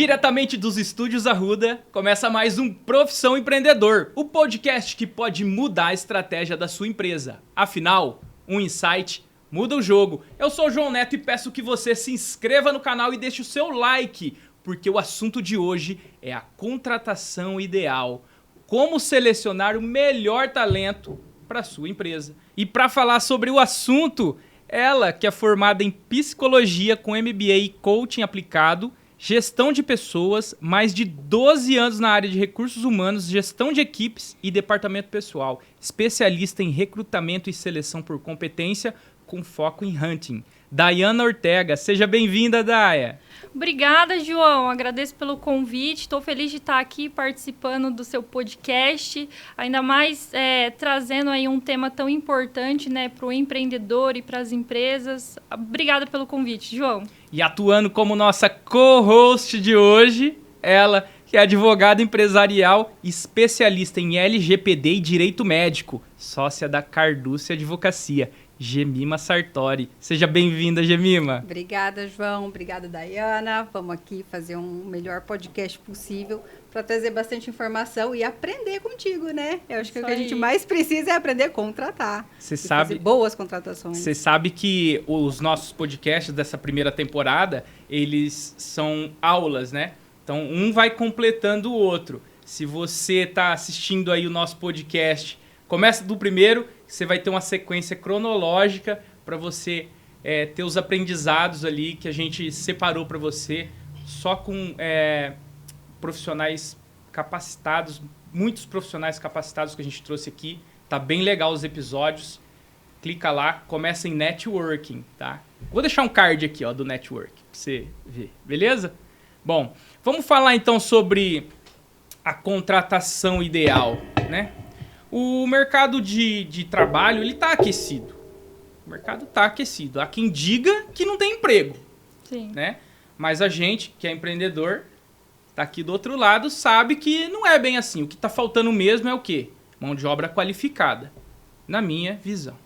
Diretamente dos estúdios Arruda, começa mais um Profissão Empreendedor, o podcast que pode mudar a estratégia da sua empresa. Afinal, um insight muda o jogo. Eu sou o João Neto e peço que você se inscreva no canal e deixe o seu like, porque o assunto de hoje é a contratação ideal. Como selecionar o melhor talento para a sua empresa. E para falar sobre o assunto, ela que é formada em Psicologia com MBA e Coaching aplicado, Gestão de pessoas, mais de 12 anos na área de recursos humanos, gestão de equipes e departamento pessoal. Especialista em recrutamento e seleção por competência, com foco em hunting. Dayana Ortega, seja bem-vinda, Daya. Obrigada, João. Agradeço pelo convite. Estou feliz de estar aqui participando do seu podcast, ainda mais trazendo aí um tema tão importante, né, para o empreendedor e para as empresas. Obrigada pelo convite, João. E atuando como nossa co-host de hoje, ela que é advogada empresarial, especialista em LGPD e Direito Médico, sócia da Carducci Advocacia, Gemima Sartori. Seja bem-vinda, Gemima. Obrigada, João. Obrigada, Dayana. Vamos aqui fazer um melhor podcast possível para trazer bastante informação e aprender contigo, né? Eu acho que o que a gente mais precisa é aprender a contratar. Fazer boas contratações. Você sabe que os nossos podcasts dessa primeira temporada, eles são aulas, né? Então, um vai completando o outro. Se você está assistindo aí o nosso podcast, começa do primeiro, você vai ter uma sequência cronológica para você ter os aprendizados ali que a gente separou para você, só com profissionais capacitados, muitos profissionais capacitados que a gente trouxe aqui. Tá bem legal os episódios. Clica lá, começa em networking, tá? Vou deixar um card aqui, ó, do network, para você ver, beleza? Bom, vamos falar então sobre a contratação ideal, né? O mercado de trabalho, ele tá aquecido. O mercado tá aquecido. Há quem diga que não tem emprego. Sim. Né? Mas a gente, que é empreendedor, tá aqui do outro lado, sabe que não é bem assim. O que tá faltando mesmo é o quê? Mão de obra qualificada, na minha visão.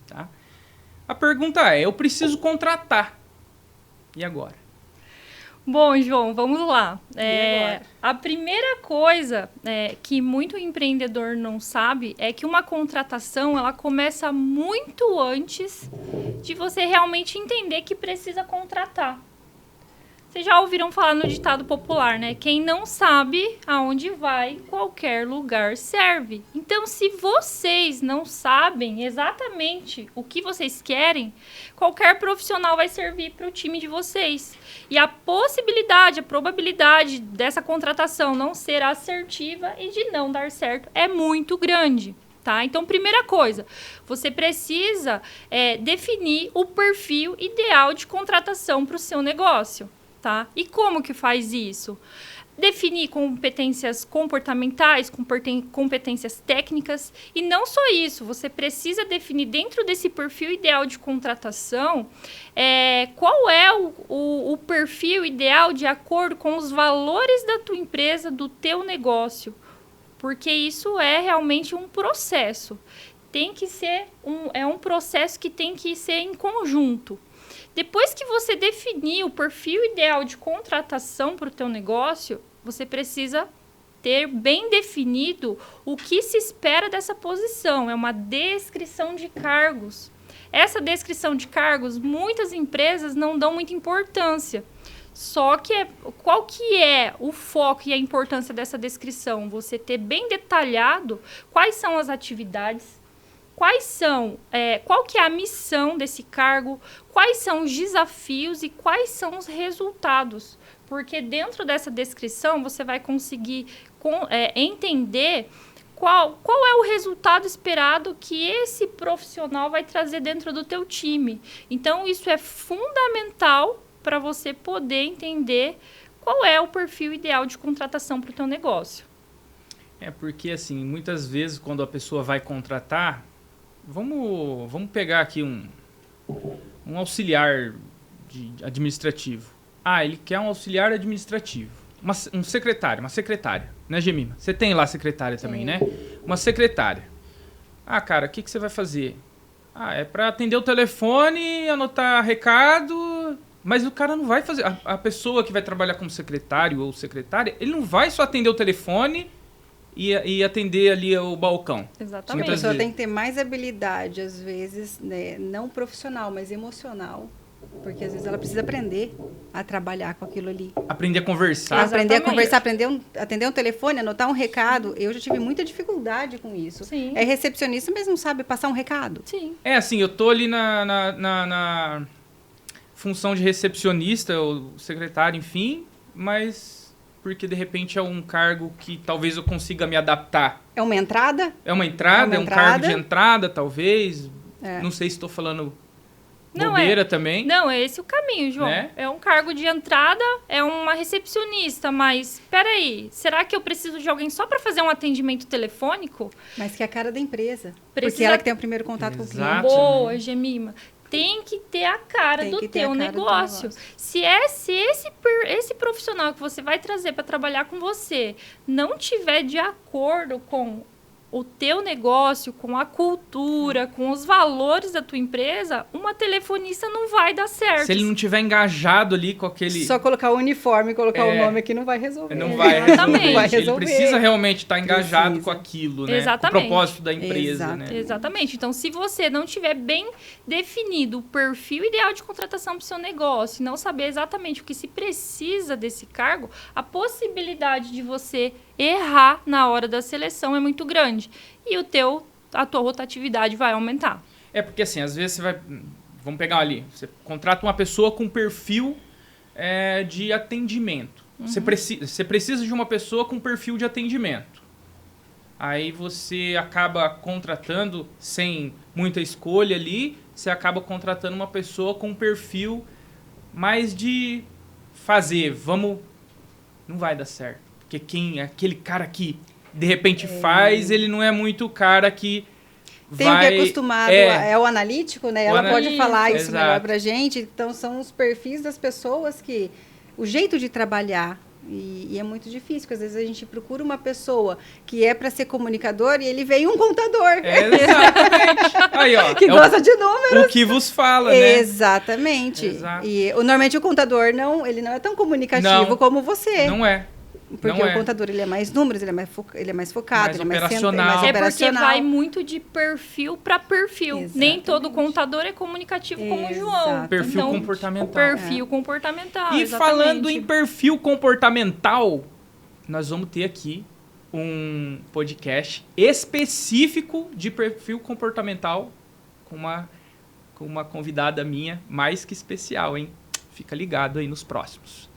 Tá? A pergunta é, eu preciso contratar. E agora? Bom, João, vamos lá. A primeira coisa que muito empreendedor não sabe é que uma contratação ela começa muito antes de você realmente entender que precisa contratar. Vocês já ouviram falar no ditado popular, né? Quem não sabe aonde vai, qualquer lugar serve. Então, se vocês não sabem exatamente o que vocês querem, qualquer profissional vai servir para o time de vocês. E a possibilidade, a probabilidade dessa contratação não ser assertiva e de não dar certo é muito grande. Tá? Então, primeira coisa, você precisa definir o perfil ideal de contratação para o seu negócio. Tá? E como que faz isso? Definir competências comportamentais, competências técnicas. E não só isso, você precisa definir dentro desse perfil ideal de contratação qual é o perfil ideal de acordo com os valores da tua empresa, do teu negócio. Porque isso é realmente um processo. Tem que ser um processo que tem que ser em conjunto. Depois que você definir o perfil ideal de contratação para o teu negócio, você precisa ter bem definido o que se espera dessa posição. É uma descrição de cargos. Essa descrição de cargos, muitas empresas não dão muita importância. Só que qual que é o foco e a importância dessa descrição? Você ter bem detalhado quais são as atividades, qual que é a missão desse cargo, quais são os desafios e quais são os resultados. Porque dentro dessa descrição você vai conseguir entender qual é o resultado esperado que esse profissional vai trazer dentro do teu time. Então, isso é fundamental para você poder entender qual é o perfil ideal de contratação para o teu negócio. Porque, assim, muitas vezes quando a pessoa vai contratar, vamos pegar aqui um auxiliar administrativo. Ele quer um auxiliar administrativo. Um secretário, uma secretária, né, Gemima? Você tem lá secretária também, né? Uma secretária. Cara, o que você vai fazer? É para atender o telefone, anotar recado Mas o cara não vai fazer... A pessoa que vai trabalhar como secretário ou secretária, ele não vai só atender o telefone e atender ali o balcão. Exatamente. A pessoa tem que ter mais habilidade, às vezes, né, não profissional, mas emocional. Porque às vezes ela precisa aprender a trabalhar com aquilo ali. Aprender a conversar. Aprender a Exatamente. conversar, atender um telefone, anotar um recado. Eu já tive muita dificuldade com isso. Sim. É recepcionista, mas não sabe passar um recado. Sim. É assim, eu tô ali na função de recepcionista, ou secretário, enfim, mas porque de repente é um cargo que talvez eu consiga me adaptar. É uma entrada? É uma entrada, É uma um cargo entrada. de entrada, talvez. É. Não sei se estou falando Não, bobeira também. Não, é esse o caminho, João. Né? É um cargo de entrada, é uma recepcionista, mas peraí, será que eu preciso de alguém só para fazer um atendimento telefônico? Mas que é a cara da empresa. Porque Precisa- ela que tem o primeiro contato com o cliente. Exato. Boa, Gemima. Tem que ter a cara Tem do que ter a teu cara do negócio. negócio. Se esse profissional que você vai trazer para trabalhar com você não tiver de acordo com o teu negócio, com a cultura, com os valores da tua empresa, uma telefonista não vai dar certo. Se ele não tiver engajado ali com aquele... Só colocar o uniforme e colocar É. o nome aqui não vai resolver. Não vai Exatamente. resolver. Vai Ele resolver. precisa realmente estar engajado Precisa. com aquilo, né? Exatamente. Com o propósito da empresa, Exato. né? Exatamente. Então, se você não tiver bem definido o perfil ideal de contratação para o seu negócio, e não saber exatamente o que se precisa desse cargo, a possibilidade de você errar na hora da seleção é muito grande. E a tua rotatividade vai aumentar. É porque assim, às vezes você vai... Vamos pegar ali. Você contrata uma pessoa com perfil de atendimento. Você precisa de uma pessoa com perfil de atendimento. Aí você acaba contratando, sem muita escolha ali, você acaba contratando uma pessoa com um perfil mais de fazer. Não vai dar certo. Porque aquele cara que de repente faz, ele não é muito o cara que Tem vai... o que é acostumado, é o analítico, né? Ela pode falar isso Exato. melhor pra gente. Então, são os perfis das pessoas que... O jeito de trabalhar. E é muito difícil, porque às vezes a gente procura uma pessoa que é para ser comunicador e ele vem um contador. Exatamente. Aí, ó. Que gosta de números. O que vos fala, né? Exatamente. Exato. E normalmente o contador ele não é tão comunicativo Não. como você. Não é. Porque não o é. contador, ele é mais números, ele é mais focado, Mais ele é mais operacional. mais É porque operacional. vai muito de perfil para perfil. Nem Exatamente. todo contador é comunicativo como o João. Exato. Perfil Então, comportamental. Perfil comportamental, E exatamente. falando em perfil comportamental, nós vamos ter aqui um podcast específico de perfil comportamental com uma convidada minha mais que especial, hein? Fica ligado aí nos próximos.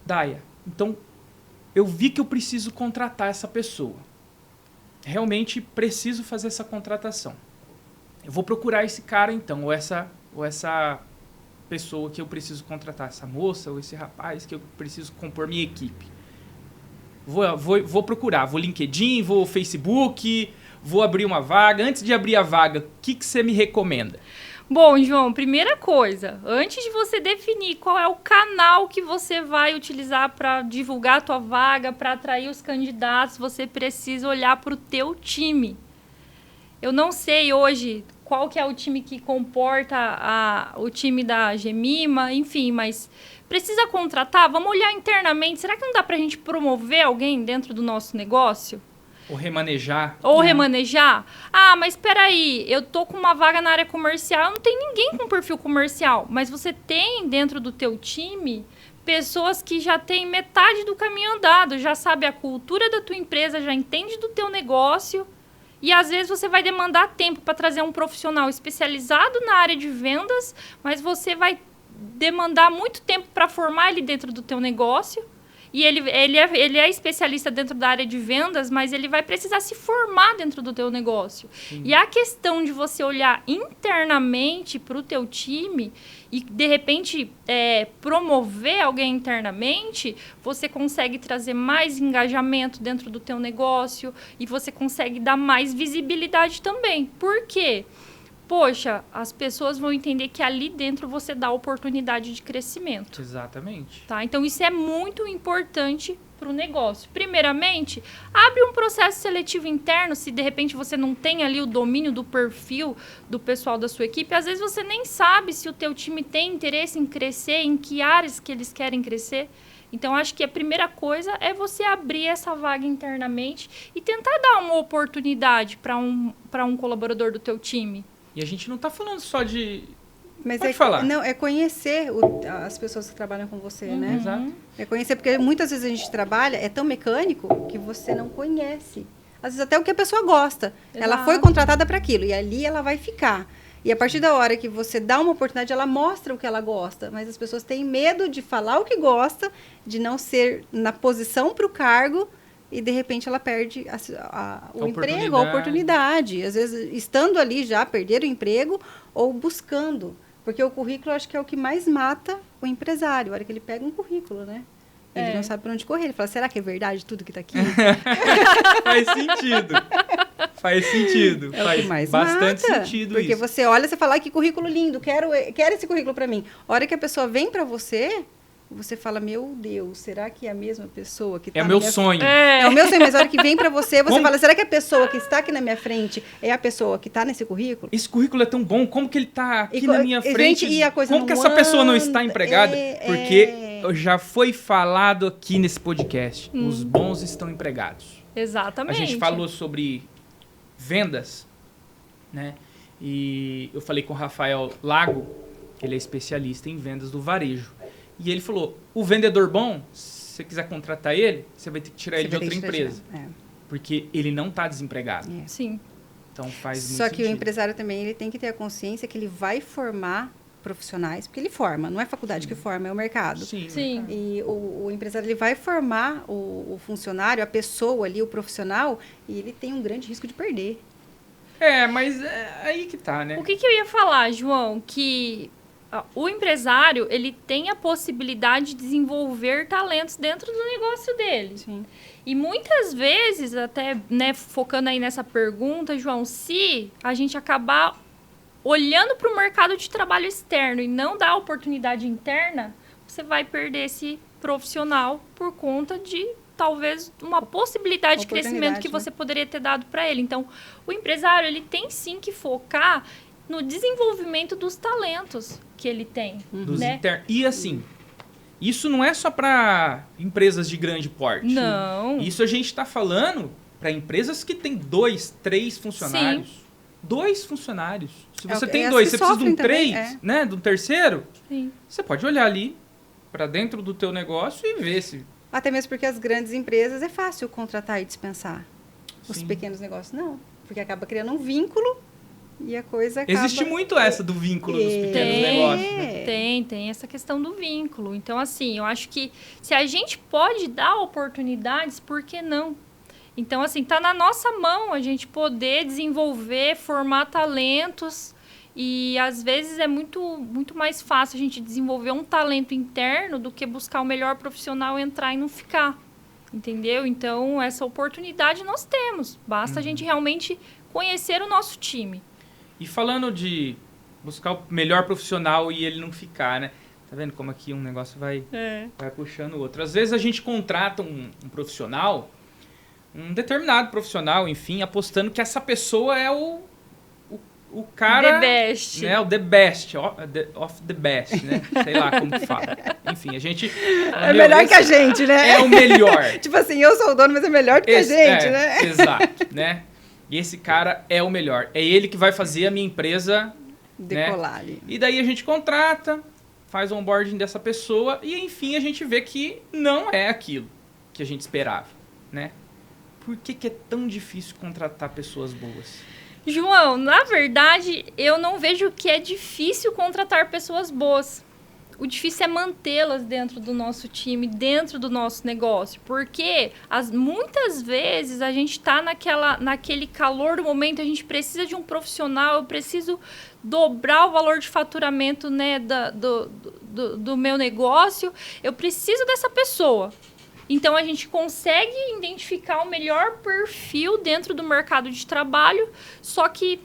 Daia, então eu vi que eu preciso contratar essa pessoa. Realmente preciso fazer essa contratação. Eu vou procurar esse cara então, ou essa pessoa que eu preciso contratar, essa moça ou esse rapaz que eu preciso compor minha equipe. Vou procurar, vou LinkedIn, vou Facebook, vou abrir uma vaga. Antes de abrir a vaga, o que você me recomenda? Bom, João, primeira coisa, antes de você definir qual é o canal que você vai utilizar para divulgar a tua vaga, para atrair os candidatos, você precisa olhar para o teu time. Eu não sei hoje qual que é o time que comporta o time da Gemima, enfim, mas precisa contratar? Vamos olhar internamente. Será que não dá para a gente promover alguém dentro do nosso negócio? Ou remanejar? Ou remanejar? Ah, mas espera aí, eu tô com uma vaga na área comercial, não tem ninguém com perfil comercial, mas você tem dentro do teu time pessoas que já têm metade do caminho andado, já sabe a cultura da tua empresa, já entende do teu negócio, e às vezes você vai demandar tempo para trazer um profissional especializado na área de vendas, mas você vai demandar muito tempo para formar ele dentro do teu negócio. E ele é especialista dentro da área de vendas, mas ele vai precisar se formar dentro do teu negócio. Sim. E a questão de você olhar internamente para o teu time e, de repente, promover alguém internamente, você consegue trazer mais engajamento dentro do teu negócio e você consegue dar mais visibilidade também. Por quê? poxa, as pessoas vão entender que ali dentro você dá oportunidade de crescimento. Exatamente. Tá? Então, isso é muito importante para o negócio. Primeiramente, abre um processo seletivo interno, se de repente você não tem ali o domínio do perfil do pessoal da sua equipe, às vezes você nem sabe se o teu time tem interesse em crescer, em que áreas que eles querem crescer. Então, acho que a primeira coisa é você abrir essa vaga internamente e tentar dar uma oportunidade para um colaborador do teu time. E a gente não está falando só de... Mas Pode falar. Não, é conhecer as pessoas que trabalham com você, né? Exato. É conhecer, porque muitas vezes a gente trabalha, é tão mecânico que você não conhece. Às vezes até o que a pessoa gosta. Exato. Ela foi contratada para aquilo e ali ela vai ficar. E a partir da hora que você dá uma oportunidade, ela mostra o que ela gosta. Mas as pessoas têm medo de falar o que gosta, de não ser na posição para o cargo e, de repente, ela perde o emprego, a oportunidade. Às vezes, estando ali já, perder o emprego ou buscando. Porque o currículo, acho que é o que mais mata o empresário. A hora que ele pega um currículo, né? Ele não sabe para onde correr. Ele fala, será que é verdade tudo que está aqui? Faz sentido. Faz sentido. É faz o que mais bastante mata, sentido porque isso. você olha, você fala, que currículo lindo, quero esse currículo para mim. A hora que a pessoa vem para você, você fala, meu Deus, será que é a mesma pessoa que está É o meu sonho. É o meu sonho, mas a hora que vem para você, você Como? fala, será que a pessoa que está aqui na minha frente é a pessoa que está nesse currículo? Esse currículo é tão bom, como que ele está aqui E na minha frente? gente, e a coisa Como não que essa pessoa não está anda, empregada? Porque já foi falado aqui nesse podcast, os bons estão empregados. Exatamente. A gente falou sobre vendas, né? E eu falei com o Rafael Lago, que ele é especialista em vendas do varejo. E ele falou, o vendedor bom, se você quiser contratar ele, você vai ter que tirar ele de outra empresa. Porque ele não está desempregado. Sim. Então faz muito Só que sentido. o empresário também ele tem que ter a consciência que ele vai formar profissionais, porque ele forma, não é faculdade que forma, é o mercado. Sim. Sim. E o empresário ele vai formar o funcionário, a pessoa ali, o profissional, e ele tem um grande risco de perder. Mas é aí que tá, né? O que eu ia falar, João? Que o empresário, ele tem a possibilidade de desenvolver talentos dentro do negócio dele. Sim. E muitas vezes, até né, focando aí nessa pergunta, João, se a gente acabar olhando para o mercado de trabalho externo e não dar oportunidade interna, você vai perder esse profissional por conta de talvez uma possibilidade de crescimento que você poderia ter dado para ele. Então, o empresário ele tem sim que focar no desenvolvimento dos talentos que ele tem. Dos né? E assim, isso não é só para empresas de grande porte. Não. Isso a gente está falando para empresas que têm 2, 3 funcionários. Sim. 2 funcionários. Se você É tem as 2, que você precisa de um sofrem 3, também, né? De um terceiro. Sim. Você pode olhar ali para dentro do teu negócio e ver se... Até mesmo porque as grandes empresas é fácil contratar e dispensar. Os Sim. pequenos negócios não, porque acaba criando um vínculo e a coisa acaba... Existe muito essa do vínculo dos pequenos negócios, né? Tem essa questão do vínculo. Então, assim, eu acho que se a gente pode dar oportunidades, por que não? Então, assim, tá na nossa mão a gente poder desenvolver, formar talentos e, às vezes, é muito mais fácil a gente desenvolver um talento interno do que buscar o melhor profissional, entrar e não ficar, entendeu? Então, essa oportunidade nós temos. Basta a gente realmente conhecer o nosso time. E falando de buscar o melhor profissional e ele não ficar, né? Tá vendo como aqui um negócio vai puxando o outro. Às vezes a gente contrata um profissional, um determinado profissional, enfim, apostando que essa pessoa é o cara... The best. Né, o the best, of the best, né? Sei lá como que fala. Enfim, a gente... É melhor que a gente, né? É o melhor. Tipo assim, eu sou o dono, mas é melhor do que a gente, né? Exato, né? E esse cara é o melhor. É ele que vai fazer a minha empresa decolar ali. E daí a gente contrata, faz o onboarding dessa pessoa e, enfim, a gente vê que não é aquilo que a gente esperava, né? Por que é tão difícil contratar pessoas boas? João, na verdade, eu não vejo que é difícil contratar pessoas boas. O difícil é mantê-las dentro do nosso time, dentro do nosso negócio. Porque muitas vezes a gente está naquele calor do momento, a gente precisa de um profissional, eu preciso dobrar o valor de faturamento, né, do meu negócio, eu preciso dessa pessoa. Então, a gente consegue identificar o melhor perfil dentro do mercado de trabalho, só que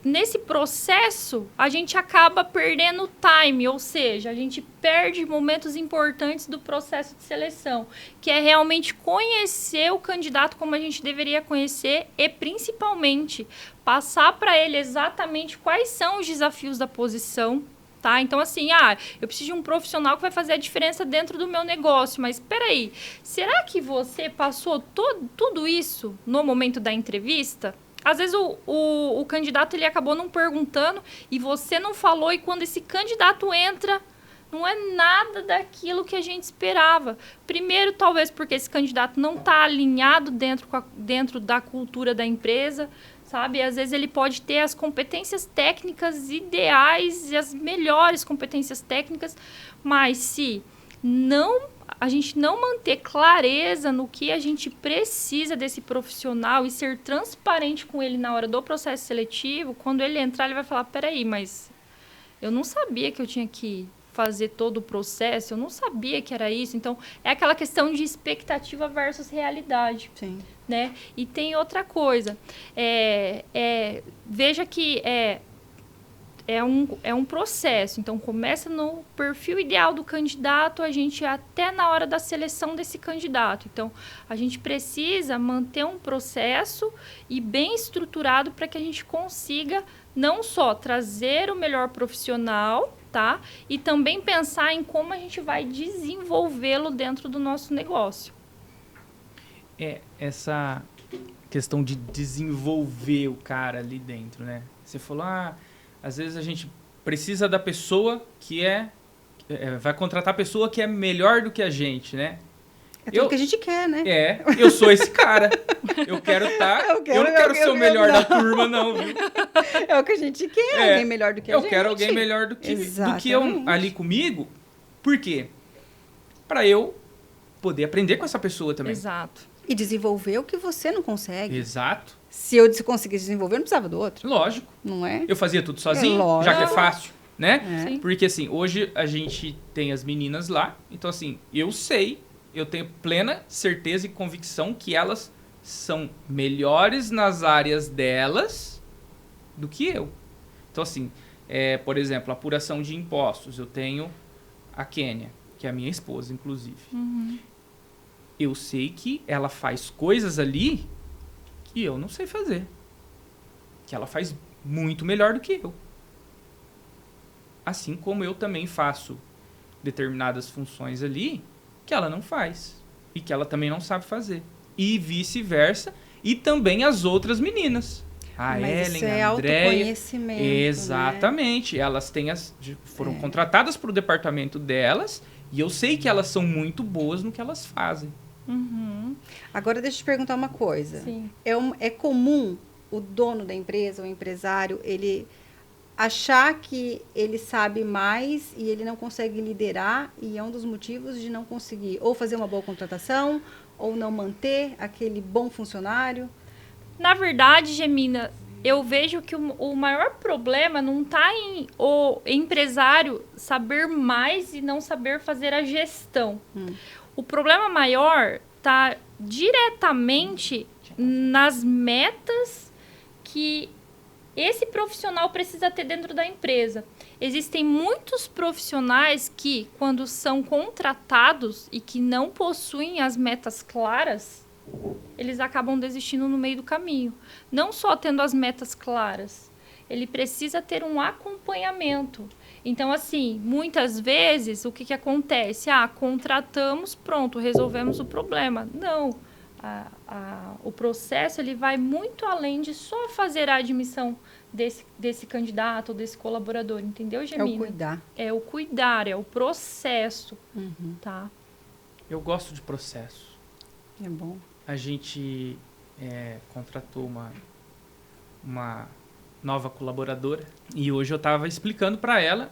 nesse processo, a gente acaba perdendo time, ou seja, a gente perde momentos importantes do processo de seleção, que é realmente conhecer o candidato como a gente deveria conhecer e, principalmente, passar para ele exatamente quais são os desafios da posição. Tá? Então, assim, eu preciso de um profissional que vai fazer a diferença dentro do meu negócio. Mas, espera aí, será que você passou tudo isso no momento da entrevista? Às vezes, o candidato ele acabou não perguntando e você não falou. E quando esse candidato entra, não é nada daquilo que a gente esperava. Primeiro, talvez porque esse candidato não está alinhado dentro da cultura da empresa. Sabe? Às vezes ele pode ter as competências técnicas ideais e as melhores competências técnicas, mas se a gente não manter clareza no que a gente precisa desse profissional e ser transparente com ele na hora do processo seletivo, quando ele entrar, ele vai falar, peraí, mas eu não sabia que eu tinha que fazer todo o processo, eu não sabia que era isso. Então, é aquela questão de expectativa versus realidade. Sim. Né? E tem outra coisa. Veja que é um processo. Então, começa no perfil ideal do candidato, a gente até na hora da seleção desse candidato. Então, a gente precisa manter um processo e bem estruturado para que a gente consiga não só trazer o melhor profissional, tá? E também pensar em como a gente vai desenvolvê-lo dentro do nosso negócio. Essa questão de desenvolver o cara ali dentro, né? Você falou, às vezes a gente precisa da pessoa que vai contratar a pessoa que é melhor do que a gente, né? É tudo que a gente quer, né? Eu sou esse cara. Eu quero estar... Eu não quero ser o melhor da turma, não. Viu? É o que a gente quer, alguém melhor do que a gente. Eu quero alguém melhor do que eu ali comigo. Por quê? Para eu poder aprender com essa pessoa também. Exato. E desenvolver o que você não consegue. Exato. Se eu conseguisse desenvolver, eu não precisava do outro. Lógico. Não é? Eu fazia tudo sozinho, já que é fácil, né? Sim. Porque, assim, hoje a gente tem as meninas lá. Então, assim, eu tenho plena certeza e convicção que elas são melhores nas áreas delas do que eu. Então, assim, por exemplo, apuração de impostos. Eu tenho a Kênia, que é a minha esposa, inclusive. Uhum. Eu sei que ela faz coisas ali que eu não sei fazer. Que ela faz muito melhor do que eu. Assim como eu também faço determinadas funções ali que ela não faz. E que ela também não sabe fazer. E vice-versa. E também as outras meninas. A Ellen, a Andréia. Autoconhecimento, exatamente. Né? Elas foram contratadas para o departamento delas. E eu sei que elas são muito boas no que elas fazem. Uhum. Agora, deixa eu te perguntar uma coisa. Sim. É comum o dono da empresa, o empresário, ele achar que ele sabe mais e ele não consegue liderar, e é um dos motivos de não conseguir ou fazer uma boa contratação ou não manter aquele bom funcionário? Na verdade, Gemina, eu vejo que o maior problema não está em o empresário saber mais e não saber fazer a gestão. O problema maior está diretamente nas metas que esse profissional precisa ter dentro da empresa. Existem muitos profissionais que, quando são contratados e que não possuem as metas claras, eles acabam desistindo no meio do caminho. Não só tendo as metas claras, ele precisa ter um acompanhamento. Então, assim, muitas vezes, o que acontece? Contratamos, pronto, resolvemos o problema. Não. O processo ele vai muito além de só fazer a admissão desse candidato ou desse colaborador, entendeu, Gemina? É o cuidar. É o cuidar, é o processo, tá? Eu gosto de processo. É bom. A gente contratou uma nova colaboradora e hoje eu estava explicando para ela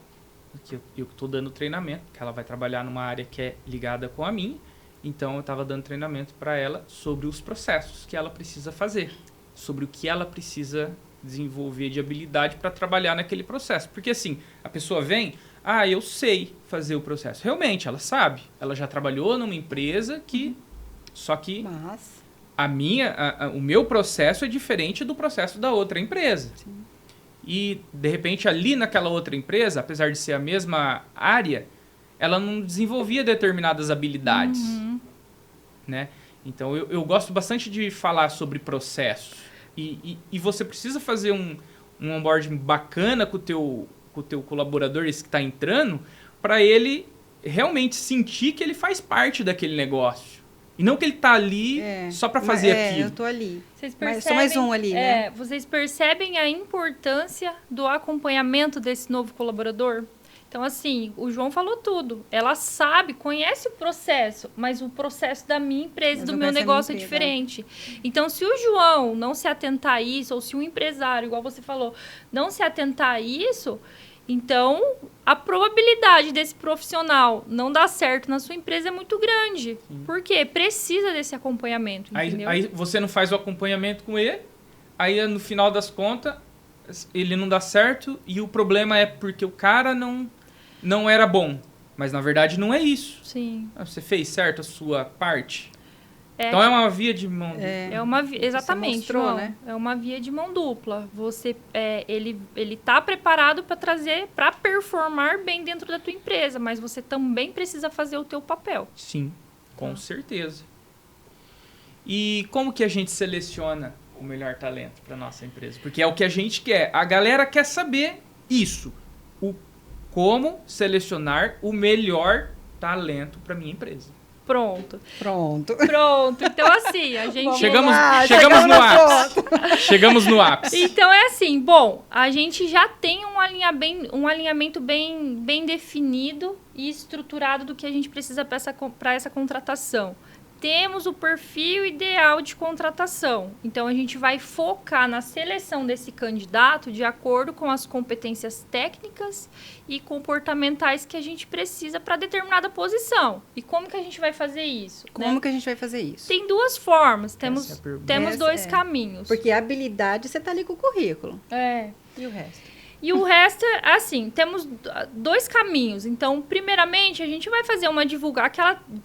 que eu estou dando treinamento, que ela vai trabalhar numa área que é ligada com a minha. Então, eu estava dando treinamento para ela sobre os processos que ela precisa fazer, sobre o que ela precisa desenvolver de habilidade para trabalhar naquele processo. Porque, assim, a pessoa vem, eu sei fazer o processo. Realmente, ela sabe. Ela já trabalhou numa empresa que... Só que o meu processo é diferente do processo da outra empresa. Sim. E, de repente, ali naquela outra empresa, apesar de ser a mesma área, ela não desenvolvia determinadas habilidades. Né? Então, eu gosto bastante de falar sobre processos. E você precisa fazer um onboarding bacana com o teu colaborador, esse que está entrando, para ele realmente sentir que ele faz parte daquele negócio. E não que ele está ali só para fazer aquilo. Eu estou ali. Vocês percebem, sou mais um ali, né? Vocês percebem a importância do acompanhamento desse novo colaborador? Então, assim, o João falou tudo. Ela sabe, conhece o processo, mas o processo da minha empresa, do meu negócio é diferente. Então, se o João não se atentar a isso, ou se um empresário, igual você falou, não se atentar a isso, então a probabilidade desse profissional não dar certo na sua empresa é muito grande. Sim. Por quê? Precisa desse acompanhamento, entendeu? Aí você não faz o acompanhamento com ele, aí no final das contas ele não dá certo e o problema é porque o cara não era bom. Mas na verdade não é isso. Sim. Você fez certo a sua parte. Então é uma via de mão dupla. Exatamente, mostrou, João, né? É uma via de mão dupla. Ele tá preparado para performar bem dentro da tua empresa, mas você também precisa fazer o teu papel. Sim, com certeza. E como que a gente seleciona o melhor talento para nossa empresa? Porque é o que a gente quer. A galera quer saber isso. Como selecionar o melhor talento para minha empresa. Pronto. Então, assim, a gente... Chegamos no ápice. Chegamos no ápice. Então, é assim, a gente já tem um alinhamento bem definido e estruturado do que a gente precisa para essa contratação. Temos o perfil ideal de contratação. Então, a gente vai focar na seleção desse candidato de acordo com as competências técnicas e comportamentais que a gente precisa para determinada posição. E como que a gente vai fazer isso? Como que a gente vai fazer isso? Tem duas formas. Temos dois caminhos. Porque a habilidade, você está ali com o currículo. E o resto? E o resto, assim, temos dois caminhos. Então, primeiramente, a gente vai fazer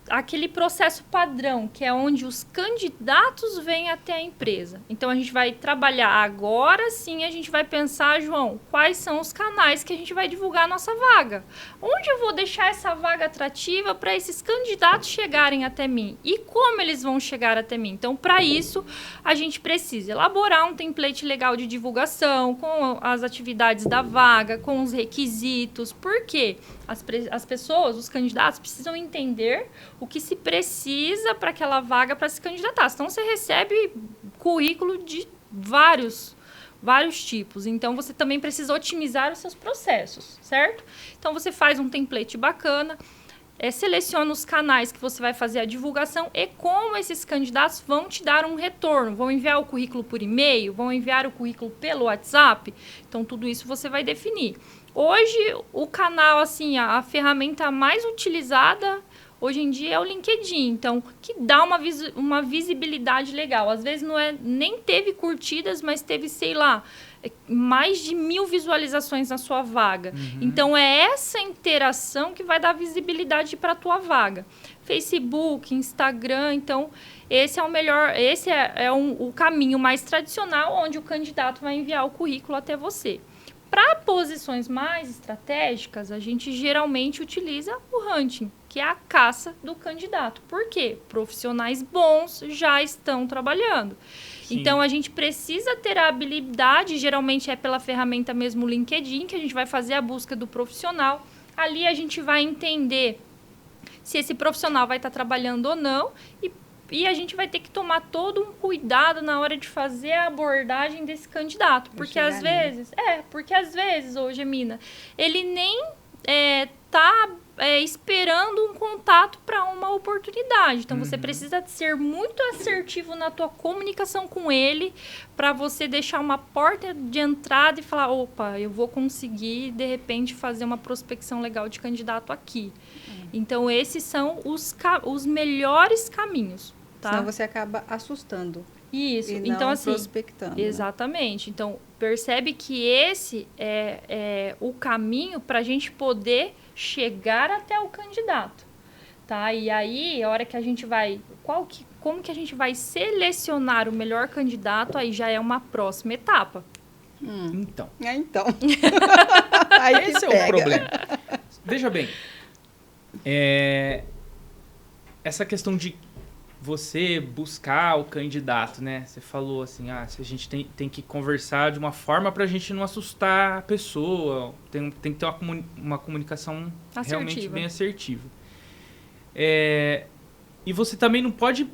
aquele processo padrão, que é onde os candidatos vêm até a empresa. Então, a gente vai trabalhar agora sim, a gente vai pensar, João, quais são os canais que a gente vai divulgar a nossa vaga? Onde eu vou deixar essa vaga atrativa para esses candidatos chegarem até mim? E como eles vão chegar até mim? Então, para isso, a gente precisa elaborar um template legal de divulgação, com as atividades da vaga, com os requisitos. Por quê? As pessoas, os candidatos, precisam entender o que se precisa para aquela vaga para se candidatar. Então, você recebe currículo de vários tipos. Então, você também precisa otimizar os seus processos, certo? Então, você faz um template bacana, seleciona os canais que você vai fazer a divulgação e como esses candidatos vão te dar um retorno. Vão enviar o currículo por e-mail, vão enviar o currículo pelo WhatsApp. Então, tudo isso você vai definir. Hoje, o canal, assim, a ferramenta mais utilizada hoje em dia é o LinkedIn. Então, que dá uma visibilidade legal. Às vezes, nem teve curtidas, mas teve, sei lá, mais de 1.000 visualizações na sua vaga. Então, é essa interação que vai dar visibilidade para a tua vaga. Facebook, Instagram, então, esse é o melhor, o caminho mais tradicional, onde o candidato vai enviar o currículo até você. Para posições mais estratégicas, a gente geralmente utiliza o hunting, que é a caça do candidato. Por quê? Profissionais bons já estão trabalhando. Sim. Então, a gente precisa ter a habilidade, geralmente é pela ferramenta mesmo LinkedIn, que a gente vai fazer a busca do profissional. Ali a gente vai entender se esse profissional vai estar trabalhando ou não e a gente vai ter que tomar todo um cuidado na hora de fazer a abordagem desse candidato. Porque às vezes, ô Gemina, ele nem está esperando um contato para uma oportunidade. Então, você precisa ser muito assertivo na tua comunicação com ele para você deixar uma porta de entrada e falar, opa, eu vou conseguir, de repente, fazer uma prospecção legal de candidato aqui. Então, esses são os melhores caminhos. Tá? Senão você acaba assustando. Isso. E não então, assim, prospectando. Exatamente. Né? Então, percebe que esse é o caminho para a gente poder chegar até o candidato. Tá? E aí, a hora que a gente vai como que a gente vai selecionar o melhor candidato, aí já é uma próxima etapa. Então. Aí esse é o problema. Veja bem, essa questão de você buscar o candidato, né? Você falou assim, a gente tem que conversar de uma forma pra gente não assustar a pessoa. Tem que ter uma comunicação realmente bem assertiva. E você também não pode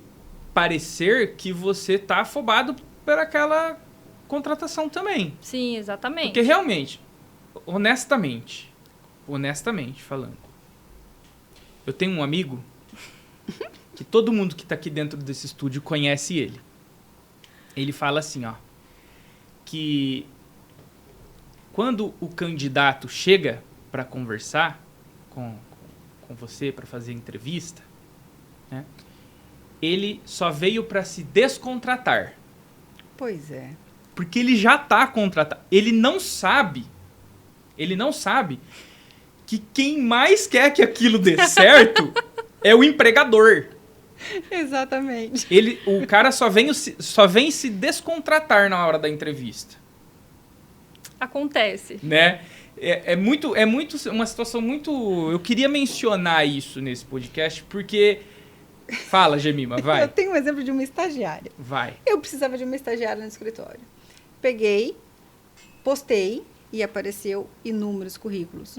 parecer que você tá afobado por aquela contratação também. Sim, exatamente. Porque realmente, honestamente falando, eu tenho um amigo que todo mundo que está aqui dentro desse estúdio conhece ele. Ele fala assim, que quando o candidato chega para conversar com você, para fazer entrevista, né, ele só veio para se descontratar. Pois é. Porque ele já está contratado. Ele não sabe que quem mais quer que aquilo dê certo é o empregador. Exatamente. O cara só vem se descontratar na hora da entrevista. Acontece. Né? É muito uma situação muito... Eu queria mencionar isso nesse podcast, porque... Fala, Gemima, vai. Eu tenho um exemplo de uma estagiária. Vai. Eu precisava de uma estagiária no escritório. Peguei, postei e apareceu inúmeros currículos.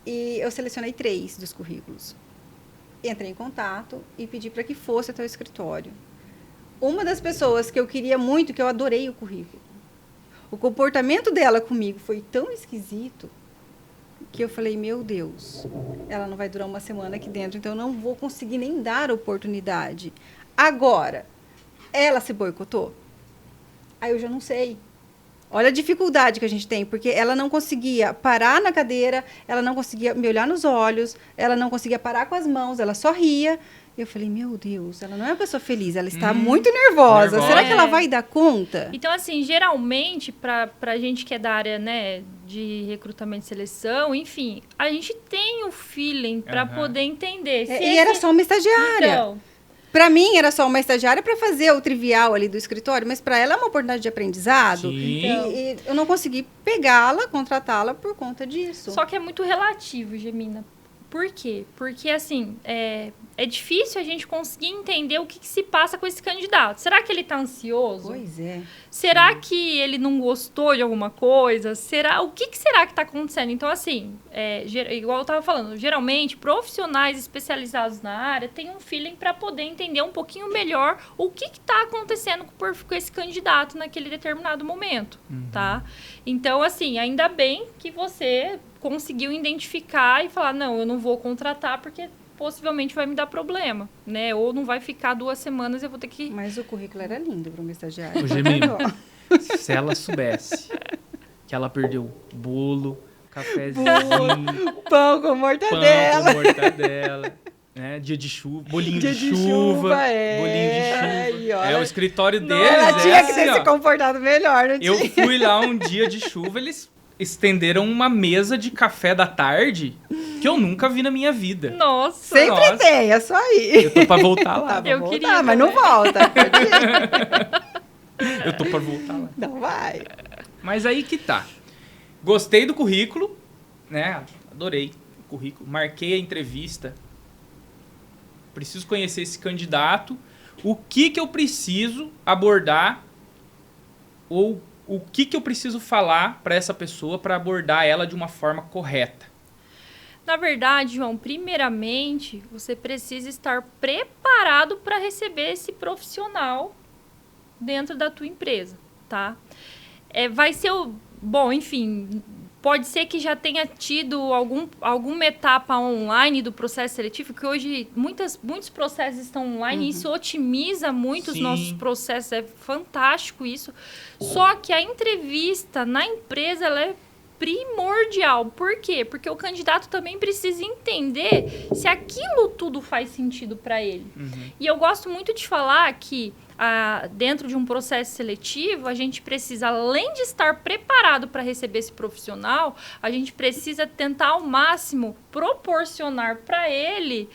E eu selecionei 3 dos currículos. Entrei em contato e pedi para que fosse até o escritório. Uma das pessoas que eu queria muito, que eu adorei o currículo, o comportamento dela comigo foi tão esquisito que eu falei, meu Deus, ela não vai durar uma semana aqui dentro, então eu não vou conseguir nem dar oportunidade. Agora, ela se boicotou? Aí eu já não sei. Olha a dificuldade que a gente tem, porque ela não conseguia parar na cadeira, ela não conseguia me olhar nos olhos, ela não conseguia parar com as mãos, ela só ria. Eu falei, meu Deus, ela não é uma pessoa feliz, ela está muito nervosa. Será que ela vai dar conta? Então, assim, geralmente, pra gente que é da área, né, de recrutamento e seleção, enfim, a gente tem o feeling para poder entender. E era só uma estagiária. Então, para mim, era só uma estagiária para fazer o trivial ali do escritório, mas para ela é uma oportunidade de aprendizado. E eu não consegui pegá-la, contratá-la por conta disso. Só que é muito relativo, Gemina. Por quê? Porque, assim, é difícil a gente conseguir entender o que se passa com esse candidato. Será que ele está ansioso? Pois é. Será que ele não gostou de alguma coisa? O que será que está acontecendo? Então, assim, igual eu estava falando, geralmente, profissionais especializados na área têm um feeling para poder entender um pouquinho melhor o que está acontecendo com esse candidato naquele determinado momento, tá? Então, assim, ainda bem que você conseguiu identificar e falar, não, eu não vou contratar porque possivelmente vai me dar problema, né? Ou não vai ficar 2 semanas e eu vou ter que... Mas o currículo era lindo para uma estagiária. O Gemima, se ela soubesse que ela perdeu bolo, cafezinho, pão com mortadela, né? Dia de chuva, bolinho de chuva, bolinho de chuva. O escritório deles ela tinha que assim, ter se comportado melhor, não tinha? Eu fui lá um dia de chuva, eles estenderam uma mesa de café da tarde que eu nunca vi na minha vida. Nossa! Sempre tem, é só ir. Eu tô pra voltar lá. Eu queria, mas não volta. Eu tô pra voltar lá. Não vai. Mas aí que tá. Gostei do currículo, né? Adorei o currículo. Marquei a entrevista. Preciso conhecer esse candidato. O que eu preciso abordar ou o que eu preciso falar para essa pessoa para abordar ela de uma forma correta? Na verdade, João, primeiramente, você precisa estar preparado para receber esse profissional dentro da tua empresa, tá? Vai ser bom, enfim, pode ser que já tenha tido alguma etapa online do processo seletivo, que hoje muitos processos estão online e isso otimiza muito os nossos processos, é fantástico isso. Só que a entrevista na empresa, ela é primordial. Por quê? Porque o candidato também precisa entender se aquilo tudo faz sentido para ele. E eu gosto muito de falar que dentro de um processo seletivo, a gente precisa, além de estar preparado para receber esse profissional, a gente precisa tentar ao máximo proporcionar para ele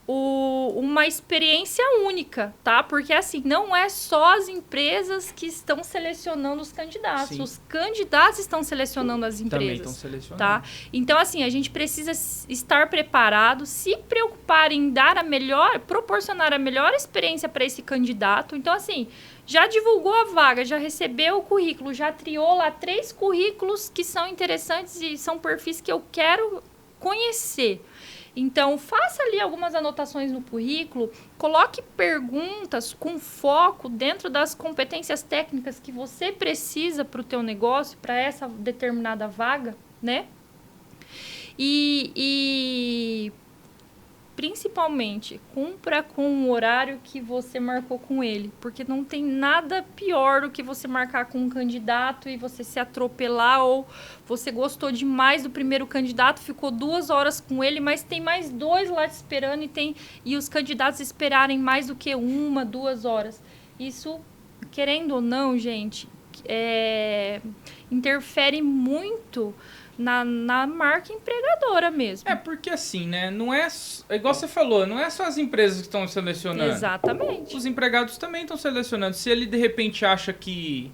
uma experiência única, tá? Porque, assim, não é só as empresas que estão selecionando os candidatos. Sim. Os candidatos estão selecionando as Também empresas. estão selecionando. Tá? Então, assim, a gente precisa estar preparado, se preocupar em proporcionar a melhor experiência para esse candidato. Então, assim, já divulgou a vaga, já recebeu o currículo, já triou lá 3 currículos que são interessantes e são perfis que eu quero conhecer. Então, faça ali algumas anotações no currículo, coloque perguntas com foco dentro das competências técnicas que você precisa para o teu negócio, para essa determinada vaga, né? E principalmente, cumpra com o horário que você marcou com ele, porque não tem nada pior do que você marcar com um candidato e você se atropelar, ou você gostou demais do primeiro candidato, ficou 2 horas com ele, mas tem mais 2 lá te esperando e os candidatos esperarem mais do que 1, 2 horas. Isso, querendo ou não, gente, interfere muito na marca empregadora mesmo. É, porque assim, né? Não é igual você falou, não é só as empresas que estão selecionando. Exatamente. Os empregados também estão selecionando. Se ele, de repente, acha que...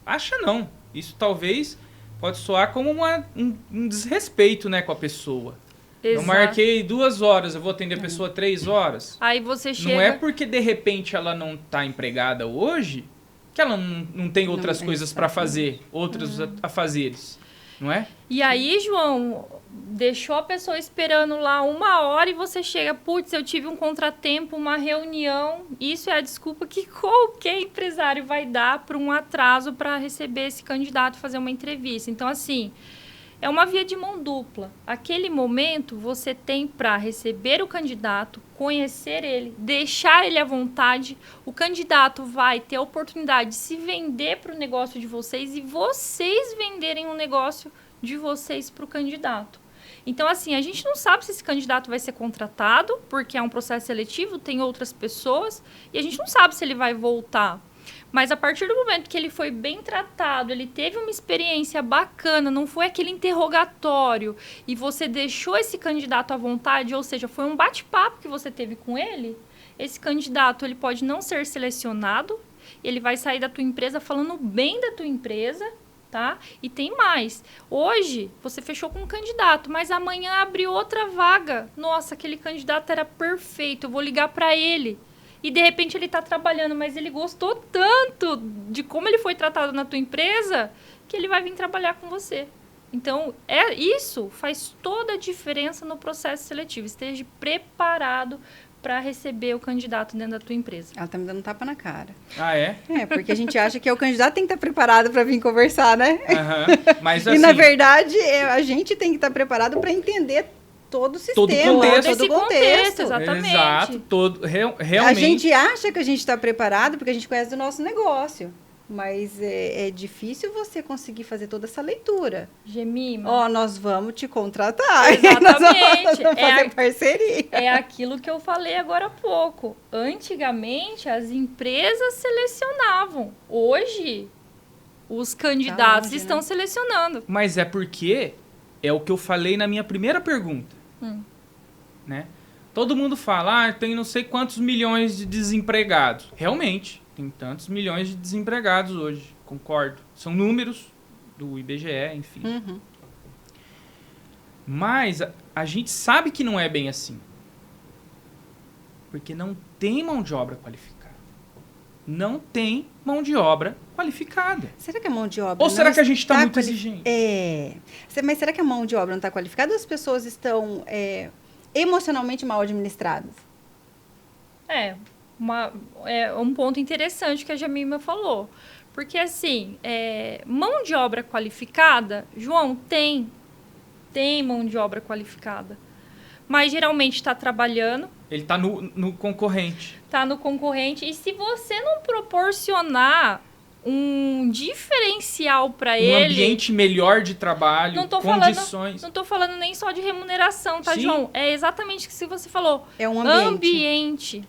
Acha não. Isso talvez pode soar como um desrespeito, né, com a pessoa. Exato. Eu marquei 2 horas, eu vou atender a pessoa 3 horas. Aí você chega... Não é porque, de repente, ela não está empregada hoje que ela não tem outras coisas para fazer, outros afazeres. Não é? E aí, João, deixou a pessoa esperando lá 1 hora e você chega, putz, eu tive um contratempo, uma reunião. Isso é a desculpa que qualquer empresário vai dar para um atraso para receber esse candidato, fazer uma entrevista. Então, assim, é uma via de mão dupla. Aquele momento você tem para receber o candidato, conhecer ele, deixar ele à vontade. O candidato vai ter a oportunidade de se vender para o negócio de vocês e vocês venderem um negócio de vocês para o candidato. Então, assim, a gente não sabe se esse candidato vai ser contratado, porque é um processo seletivo, tem outras pessoas, e a gente não sabe se ele vai voltar. Mas a partir do momento que ele foi bem tratado, ele teve uma experiência bacana, não foi aquele interrogatório e você deixou esse candidato à vontade, ou seja, foi um bate-papo que você teve com ele, esse candidato ele pode não ser selecionado, ele vai sair da tua empresa falando bem da tua empresa, tá? E tem mais. Hoje, você fechou com um candidato, mas amanhã abriu outra vaga. Nossa, aquele candidato era perfeito, eu vou ligar para ele. E, de repente, ele está trabalhando, mas ele gostou tanto de como ele foi tratado na tua empresa que ele vai vir trabalhar com você. Então, isso faz toda a diferença no processo seletivo. Esteja preparado para receber o candidato dentro da tua empresa. Ela tá me dando tapa na cara. Ah, é? É, porque a gente acha que o candidato tem que estar preparado para vir conversar, né? Mas, assim, E, na verdade, a gente tem que estar preparado para entender todo o sistema, todo o contexto. Exatamente. Exato, realmente. A gente acha que a gente está preparado porque a gente conhece do nosso negócio. Mas é difícil você conseguir fazer toda essa leitura. Gemima. Nós vamos te contratar. Exatamente. Nós vamos fazer parceria. É aquilo que eu falei agora há pouco. Antigamente, as empresas selecionavam. Hoje, os candidatos estão selecionando. Mas é porque é o que eu falei na minha primeira pergunta. Né? Todo mundo fala, tem não sei quantos milhões de desempregados. Realmente, tem tantos milhões de desempregados hoje, concordo. São números do IBGE, enfim. Uhum. Mas a gente sabe que não é bem assim. Porque não tem mão de obra qualificada. Não tem mão de obra qualificada. Será que a mão de obra Ou será que a gente está muito exigente? Mas será que a mão de obra não está qualificada ou as pessoas estão emocionalmente mal administradas? É um ponto interessante que a Jamima falou. Porque, assim, mão de obra qualificada, João, tem mão de obra qualificada. Mas, geralmente, está trabalhando. Ele está no concorrente. Está no concorrente. E se você não proporcionar um diferencial para ele... Um ambiente melhor de trabalho, condições... Não estou falando nem só de remuneração, tá, Sim. João? É exatamente o que você falou. É um ambiente.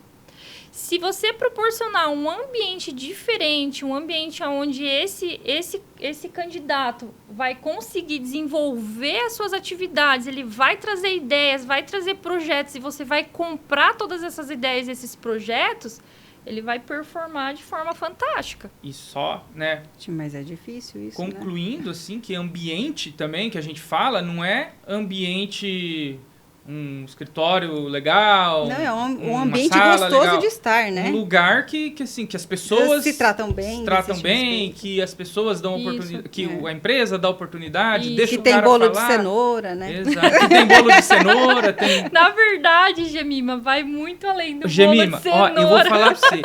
Se você proporcionar um ambiente diferente, um ambiente onde esse candidato vai conseguir desenvolver as suas atividades, ele vai trazer ideias, vai trazer projetos, e você vai comprar todas essas ideias, esses projetos, ele vai performar de forma fantástica. E só, né? Mas é difícil isso, concluindo, assim, que ambiente também, que a gente fala, não é ambiente... um escritório legal. Não, é um uma ambiente sala gostoso legal. de estar, né? Um lugar que as pessoas se tratam bem. que as pessoas dão oportunidade, que a empresa dá oportunidade, deixa que o cara tem bolo falar. de cenoura, né? Exato. Que tem bolo de cenoura, tem... Na verdade, Gemima, vai muito além do Gemima, bolo de cenoura. ó, eu vou falar pra você.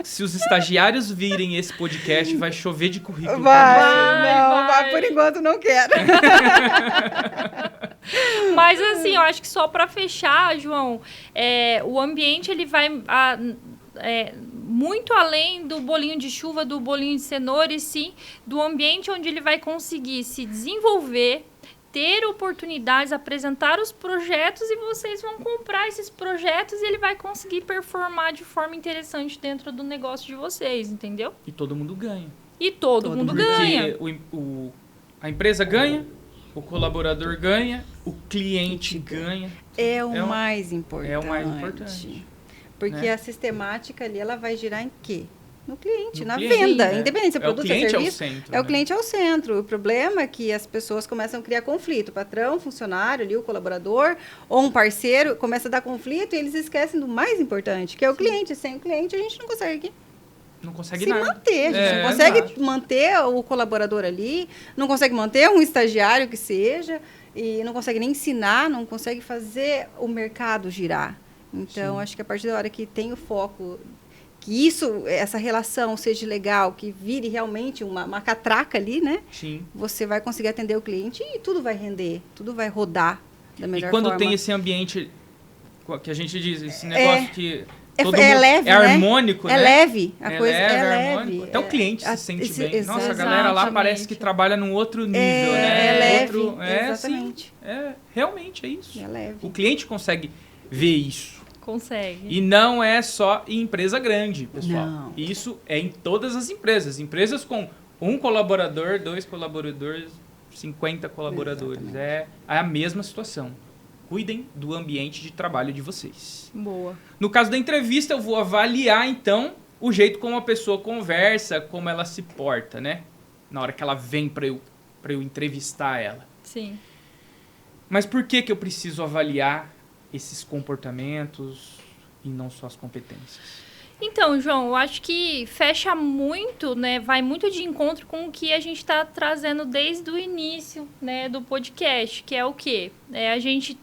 Se os estagiários virem esse podcast, vai chover de currículo. Vai, por enquanto não quero. Mas assim, eu acho que só para fechar, João, o ambiente ele vai muito além do bolinho de chuva, do bolinho de cenoura, e sim do ambiente onde ele vai conseguir se desenvolver, ter oportunidades, apresentar os projetos, e vocês vão comprar esses projetos, e ele vai conseguir performar de forma interessante dentro do negócio de vocês, entendeu? E todo mundo ganha. E todo mundo ganha. Porque a empresa ganha, o colaborador ganha, o cliente ganha. É o mais importante. É o mais importante. Porque né? A sistemática ali, ela vai girar em quê? No cliente, na cliente, venda. né? Independente se é produto ou serviço. É o cliente ao centro. É o cliente ao centro. O problema é que as pessoas começam a criar conflito. O patrão, o funcionário ali, o colaborador, ou um parceiro, começa a dar conflito e eles esquecem do mais importante, que é o cliente. Sem o cliente, a gente não consegue se manter. A gente não consegue manter o colaborador ali, não consegue manter um estagiário que seja, e não consegue nem ensinar, não consegue fazer o mercado girar. Então, acho que a partir da hora que tem o foco, que essa relação seja legal, que vire realmente uma catraca ali, né? Sim. Você vai conseguir atender o cliente e tudo vai render, tudo vai rodar da melhor forma. E quando tem esse ambiente que a gente diz, esse negócio que... leve, é harmônico, né? né? É leve. A coisa é harmônico. Até o cliente se sente bem. Nossa, a exatamente. galera lá parece que trabalha num outro nível, né? É leve, exatamente. Realmente é isso. É leve. O cliente consegue ver isso. Consegue. E não é só em empresa grande, pessoal. Não. Isso é em todas as empresas. Empresas com 1 colaborador, 2 colaboradores, 50 colaboradores. Exatamente. É a mesma situação. Cuidem do ambiente de trabalho de vocês. Boa. No caso da entrevista, eu vou avaliar, então, o jeito como a pessoa conversa, como ela se porta, né? Na hora que ela vem para eu entrevistar ela. Sim. Mas por que eu preciso avaliar esses comportamentos e não só as competências? Então, João, eu acho que fecha muito, né? Vai muito de encontro com o que a gente está trazendo desde o início, né, do podcast, que é o quê? A gente,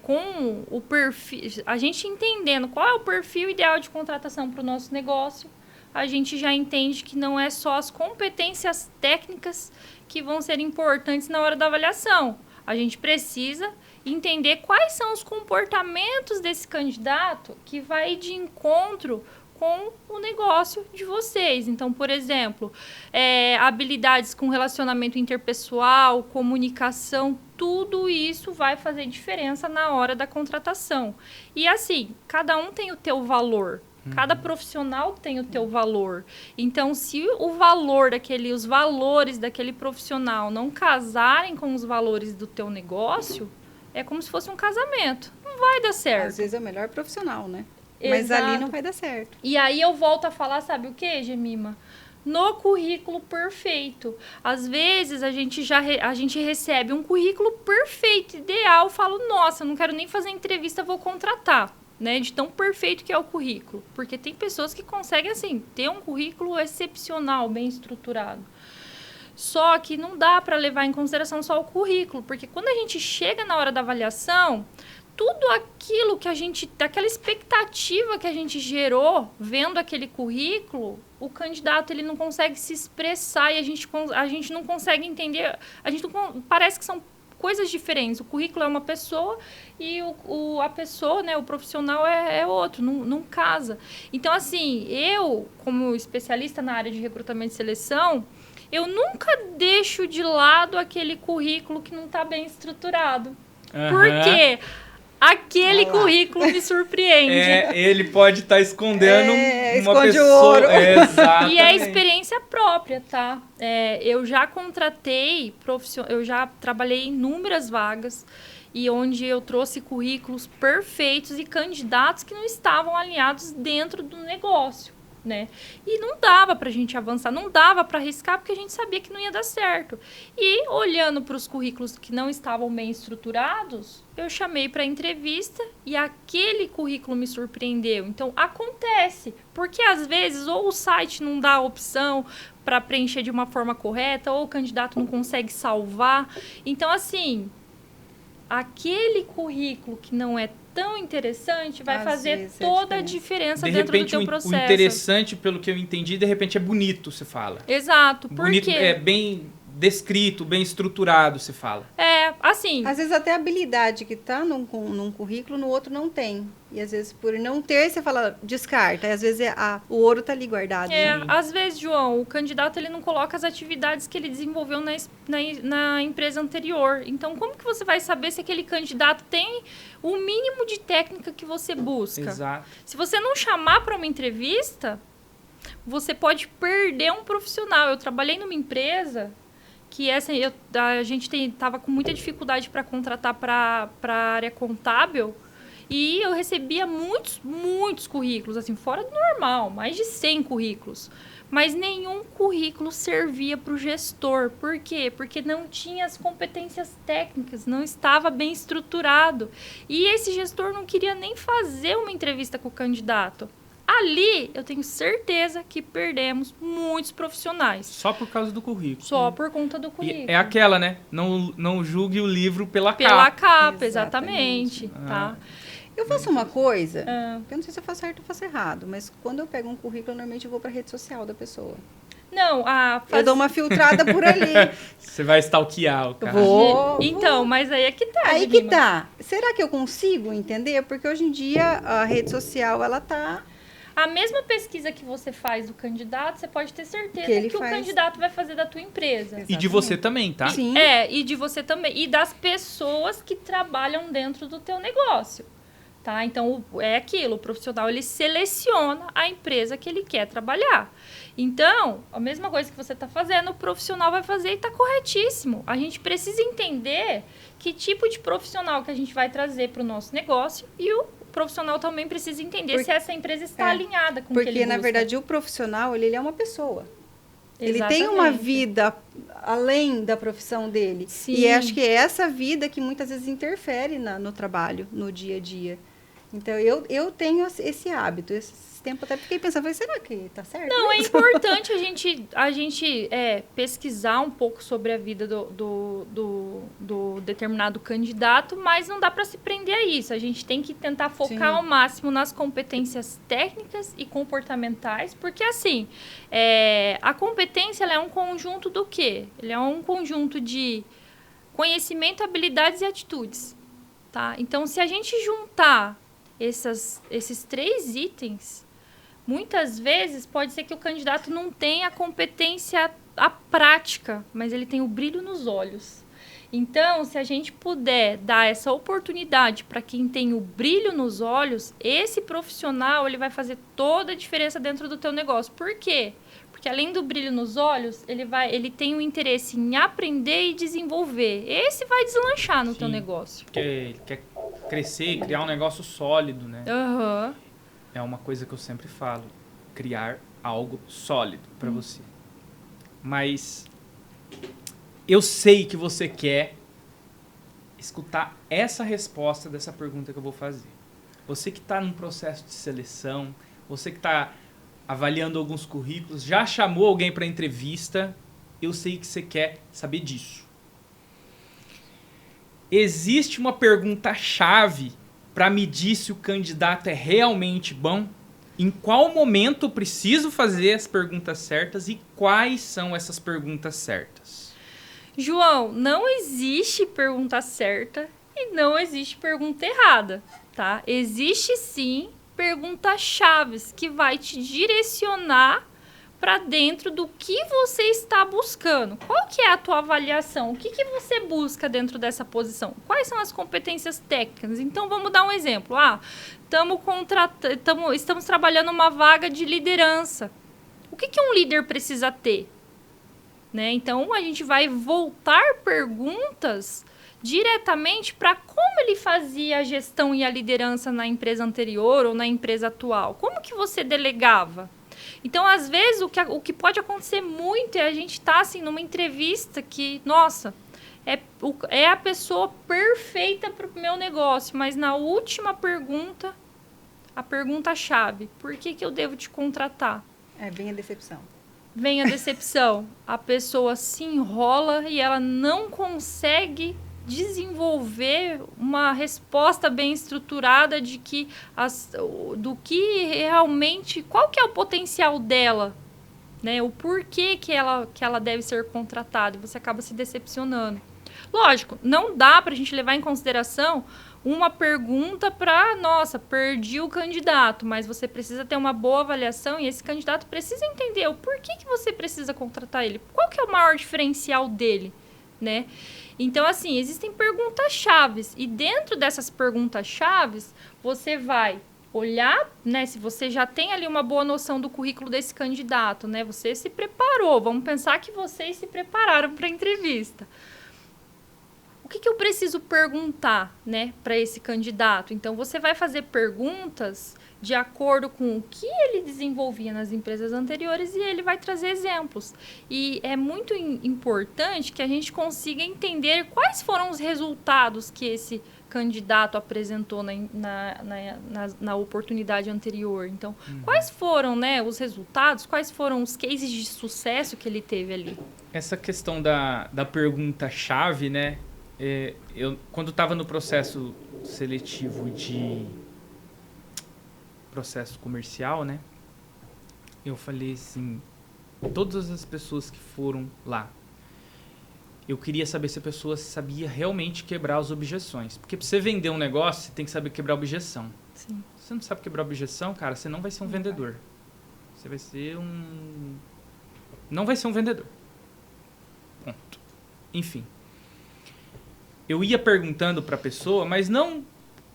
com o perfil, a gente entendendo qual é o perfil ideal de contratação para o nosso negócio, a gente já entende que não é só as competências técnicas que vão ser importantes na hora da avaliação. A gente precisa entender quais são os comportamentos desse candidato que vai de encontro com o negócio de vocês. Então, por exemplo, habilidades com relacionamento interpessoal, comunicação, tudo isso vai fazer diferença na hora da contratação. E assim, cada um tem o teu valor. Cada profissional tem o teu valor. Então, se os valores daquele profissional não casarem com os valores do teu negócio, é como se fosse um casamento. Não vai dar certo. Às vezes é o melhor profissional, né? Exato. Mas ali não vai dar certo. E aí eu volto a falar, sabe o quê, Gemima? No currículo perfeito. Às vezes a gente recebe um currículo perfeito, ideal, falo, nossa, não quero nem fazer entrevista, vou contratar. Né, de tão perfeito que é o currículo. Porque tem pessoas que conseguem, assim, ter um currículo excepcional, bem estruturado. Só que não dá para levar em consideração só o currículo, porque quando a gente chega na hora da avaliação, tudo aquilo que aquela expectativa que a gente gerou vendo aquele currículo, o candidato ele não consegue se expressar e a gente não consegue entender, parece que são coisas diferentes. O currículo é uma pessoa e a pessoa, né, o profissional é outro, não casa. Então, assim, eu, como especialista na área de recrutamento e seleção, eu nunca deixo de lado aquele currículo que não está bem estruturado. Por quê? aquele currículo me surpreende. Ele pode estar escondendo uma esconde pessoa. o ouro. Exatamente. E é experiência própria, tá? Eu já contratei eu já trabalhei em inúmeras vagas e onde eu trouxe currículos perfeitos e candidatos que não estavam alinhados dentro do negócio, né? E não dava pra gente avançar, não dava pra arriscar porque a gente sabia que não ia dar certo. E olhando para os currículos que não estavam bem estruturados, eu chamei para entrevista e aquele currículo me surpreendeu. Então, acontece, porque às vezes ou o site não dá a opção para preencher de uma forma correta, ou o candidato não consegue salvar. Então, assim, aquele currículo que não é tão interessante vai fazer toda a diferença dentro do teu processo. O interessante, pelo que eu entendi, de repente é bonito, você fala. Exato. Bonito, é bem descrito, bem estruturado, se fala. Assim... Às vezes até a habilidade que tá num currículo, no outro não tem. E às vezes por não ter, você fala, descarta. E às vezes o ouro tá ali guardado. Né? Às vezes, João, o candidato ele não coloca as atividades que ele desenvolveu na empresa anterior. Então, como que você vai saber se aquele candidato tem o mínimo de técnica que você busca? Exato. Se você não chamar para uma entrevista, você pode perder um profissional. Eu trabalhei numa empresa que a gente estava com muita dificuldade para contratar para a área contábil e eu recebia muitos currículos, assim, fora do normal, mais de 100 currículos. Mas nenhum currículo servia para o gestor. Por quê? Porque não tinha as competências técnicas, não estava bem estruturado. E esse gestor não queria nem fazer uma entrevista com o candidato. Ali, eu tenho certeza que perdemos muitos profissionais. Só por causa do currículo. Só por conta do currículo. E é aquela, né? Não julgue o livro pela capa. Pela capa, exatamente. Tá? Eu faço uma coisa, eu não sei se eu faço certo ou faço errado, mas quando eu pego um currículo, normalmente eu vou para a rede social da pessoa. Não, eu dou uma filtrada por ali. Você vai stalkear o cara. Então, mas aí é que tá. Aí que tá. Será que eu consigo entender? Porque hoje em dia a rede social, ela tá... A mesma pesquisa que você faz do candidato, você pode ter certeza que o candidato vai fazer da tua empresa. Exatamente. E de você também, tá? Sim. E de você também. E das pessoas que trabalham dentro do teu negócio. Tá? Então, é aquilo. O profissional, ele seleciona a empresa que ele quer trabalhar. Então, a mesma coisa que você está fazendo, o profissional vai fazer e está corretíssimo. A gente precisa entender que tipo de profissional que a gente vai trazer para o nosso negócio e o profissional também precisa entender se essa empresa está alinhada com o que ele busca. Porque, na verdade, o profissional, ele é uma pessoa. Ele tem uma vida além da profissão dele. Sim. E acho que é essa vida que muitas vezes interfere no trabalho, no dia a dia. Então, eu tenho esse hábito. Esse tempo até fiquei pensando, será que tá certo? Não, é importante a gente pesquisar um pouco sobre a vida do determinado candidato, mas não dá para se prender a isso. A gente tem que tentar focar ao máximo nas competências técnicas e comportamentais, porque assim, a competência ela é um conjunto do quê? Ele é um conjunto de conhecimento, habilidades e atitudes. Tá? Então, se a gente juntar esses 3 itens, muitas vezes pode ser que o candidato não tenha a competência a prática, mas ele tem o brilho nos olhos. Então, se a gente puder dar essa oportunidade para quem tem o brilho nos olhos, esse profissional ele vai fazer toda a diferença dentro do teu negócio. Por quê? Porque além do brilho nos olhos, ele tem um interesse em aprender e desenvolver. Esse vai deslanchar no teu negócio. Porque ele quer crescer, criar um negócio sólido, né? Uhum. É uma coisa que eu sempre falo. Criar algo sólido para você. Mas eu sei que você quer escutar essa resposta dessa pergunta que eu vou fazer. Você que está num processo de seleção, você que está avaliando alguns currículos, já chamou alguém para entrevista, eu sei que você quer saber disso. Existe uma pergunta-chave para medir se o candidato é realmente bom? Em qual momento eu preciso fazer as perguntas certas e quais são essas perguntas certas? João, não existe pergunta certa e não existe pergunta errada, tá? Existe sim perguntas-chave que vai te direcionar para dentro do que você está buscando. Qual que é a tua avaliação? O que você busca dentro dessa posição? Quais são as competências técnicas? Então, vamos dar um exemplo. Estamos trabalhando uma vaga de liderança. O que um líder precisa ter? Né? Então, a gente vai voltar perguntas diretamente para como ele fazia a gestão e a liderança na empresa anterior ou na empresa atual. Como que você delegava? Então, às vezes, o que pode acontecer muito é a gente estar assim, numa entrevista que, nossa, é a pessoa perfeita para o meu negócio, mas na última pergunta, a pergunta-chave, por que eu devo te contratar? Vem a decepção. Vem a decepção. A pessoa se enrola e ela não consegue desenvolver uma resposta bem estruturada do que realmente, qual que é o potencial dela, né? O porquê que ela deve ser contratada. E você acaba se decepcionando. Lógico, não dá para a gente levar em consideração uma pergunta para, nossa, perdi o candidato, mas você precisa ter uma boa avaliação e esse candidato precisa entender o porquê que você precisa contratar ele. Qual que é o maior diferencial dele, né? Então, assim, existem perguntas-chaves e dentro dessas perguntas-chaves, você vai olhar, né, se você já tem ali uma boa noção do currículo desse candidato, né? Você se preparou, vamos pensar que vocês se prepararam para a entrevista. O que eu preciso perguntar, né, para esse candidato? Então, você vai fazer perguntas de acordo com o que ele desenvolvia nas empresas anteriores e ele vai trazer exemplos. E é muito importante que a gente consiga entender quais foram os resultados que esse candidato apresentou na oportunidade anterior. Então, quais foram, né, os resultados, quais foram os cases de sucesso que ele teve ali? Essa questão da pergunta-chave, né? Eu, quando estava no processo seletivo de processo comercial, né? Eu falei assim, todas as pessoas que foram lá, eu queria saber se a pessoa sabia realmente quebrar as objeções. Porque para você vender um negócio, você tem que saber quebrar objeção. Sim. Se você não sabe quebrar objeção, cara, você não vai ser um vendedor. Você vai ser não vai ser um vendedor. Ponto. Enfim. Eu ia perguntando para a pessoa, mas não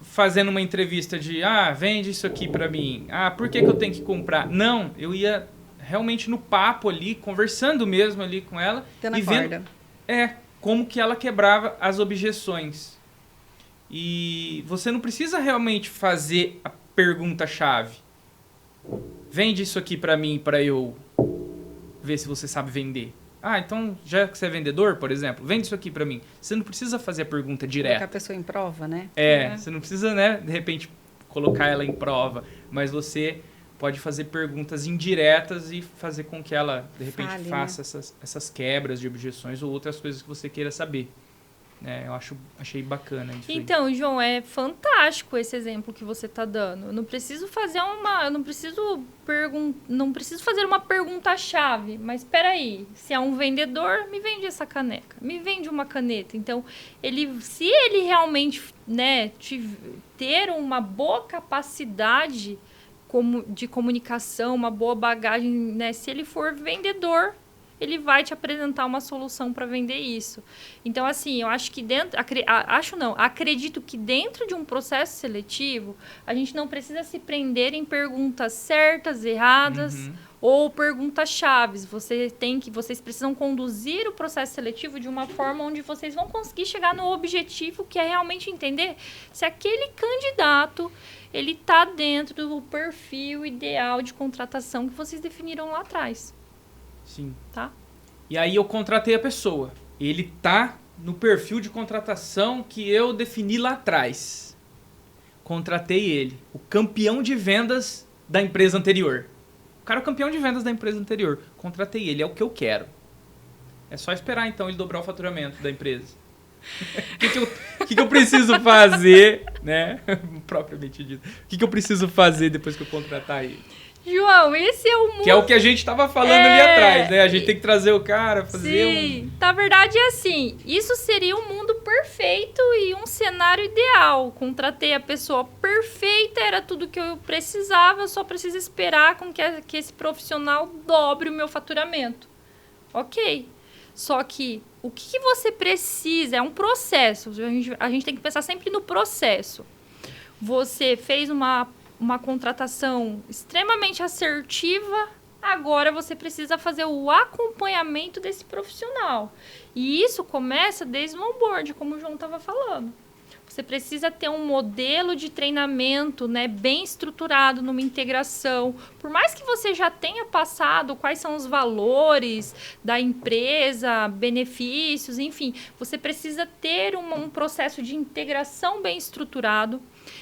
fazendo uma entrevista de, vende isso aqui para mim. Por que eu tenho que comprar? Não, eu ia realmente no papo ali, conversando mesmo ali com ela. E vendo como que ela quebrava as objeções. E você não precisa realmente fazer a pergunta-chave. Vende isso aqui para mim, para eu ver se você sabe vender. Então, já que você é vendedor, por exemplo, vende isso aqui para mim. Você não precisa fazer a pergunta direta. Colocar a pessoa em prova, né? Você não precisa, né, de repente, colocar ela em prova. Mas você pode fazer perguntas indiretas e fazer com que ela, de repente, faça essas quebras de objeções ou outras coisas que você queira saber. Eu achei bacana isso. Então, João, é fantástico esse exemplo que você está dando. Eu não preciso fazer não preciso fazer uma pergunta-chave. Mas espera aí, se é um vendedor, me vende essa caneca, me vende uma caneta. Então, se ele realmente, né, ter uma boa capacidade de comunicação, uma boa bagagem, né, se ele for vendedor, ele vai te apresentar uma solução para vender isso. Então, assim, eu acho que acredito que dentro de um processo seletivo, a gente não precisa se prender em perguntas certas, erradas, ou perguntas chaves. Vocês precisam conduzir o processo seletivo de uma forma onde vocês vão conseguir chegar no objetivo, que é realmente entender se aquele candidato ele está dentro do perfil ideal de contratação que vocês definiram lá atrás. Sim. Tá? E aí eu contratei a pessoa. Ele tá no perfil de contratação que eu defini lá atrás. Contratei ele. O campeão de vendas da empresa anterior. O cara é o campeão de vendas da empresa anterior. Contratei ele. É o que eu quero. É só esperar, então, ele dobrar o faturamento da empresa. O que eu preciso fazer, né? Propriamente dito. O que eu preciso fazer depois que eu contratar ele? João, esse é o mundo... Que é o que a gente estava falando ali atrás, né? A gente tem que trazer o cara, fazer Sim, na verdade é assim, isso seria um mundo perfeito perfeito e um cenário ideal. Contratei a pessoa perfeita, era tudo que eu precisava, eu só preciso esperar com que esse profissional dobre o meu faturamento. Ok. Só que o que você precisa é um processo. A gente tem que pensar sempre no processo. Você fez uma contratação extremamente assertiva, agora você precisa fazer o acompanhamento desse profissional. E isso começa desde o onboard, como o João estava falando. Você precisa ter um modelo de treinamento, né, bem estruturado, numa integração. Por mais que você já tenha passado quais são os valores da empresa, benefícios, enfim, você precisa ter um processo de integração bem estruturado.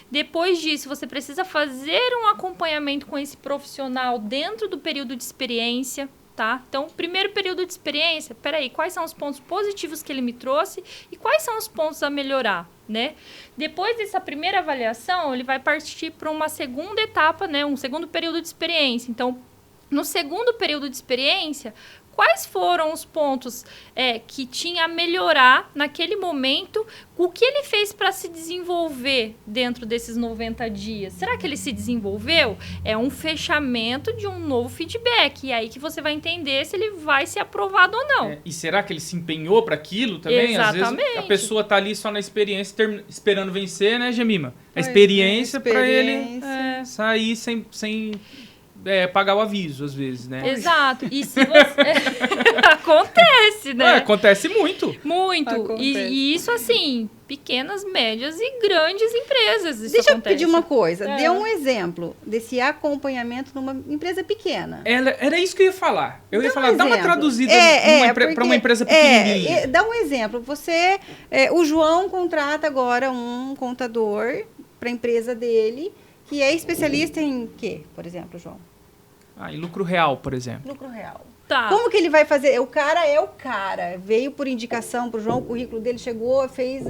Depois disso, você precisa fazer um acompanhamento com esse profissional dentro do período de experiência, tá? Então, primeiro período de experiência, peraí, quais são os pontos positivos que ele me trouxe e quais são os pontos a melhorar, né? Depois dessa primeira avaliação, ele vai partir para uma segunda etapa, né? Um segundo período de experiência. Então, no segundo período de experiência, quais foram os pontos que tinha a melhorar naquele momento? O que ele fez para se desenvolver dentro desses 90 dias? Será que ele se desenvolveu? É um fechamento de um novo feedback. E aí que você vai entender se ele vai ser aprovado ou não. E será que ele se empenhou para aquilo também? Exatamente. Às vezes a pessoa tá ali só na experiência, esperando vencer, né, Gemima? A experiência para ele sair sem pagar o aviso, às vezes, né? Exato. E se você... Acontece, né? Acontece muito. Muito. Acontece. E isso, assim, pequenas, médias e grandes empresas. Isso Deixa acontece. eu pedir uma coisa. Dê um exemplo desse acompanhamento numa empresa pequena. Era isso que eu ia falar. Eu ia falar, dá uma exemplo. traduzida para uma empresa pequenininha. pequenininha. Dá um exemplo. O João contrata agora um contador para a empresa dele, que é especialista em quê, por exemplo, João? Em lucro real, por exemplo. Lucro real. Tá. Como que ele vai fazer? O cara é o cara. Veio por indicação para o João, o currículo dele chegou, fez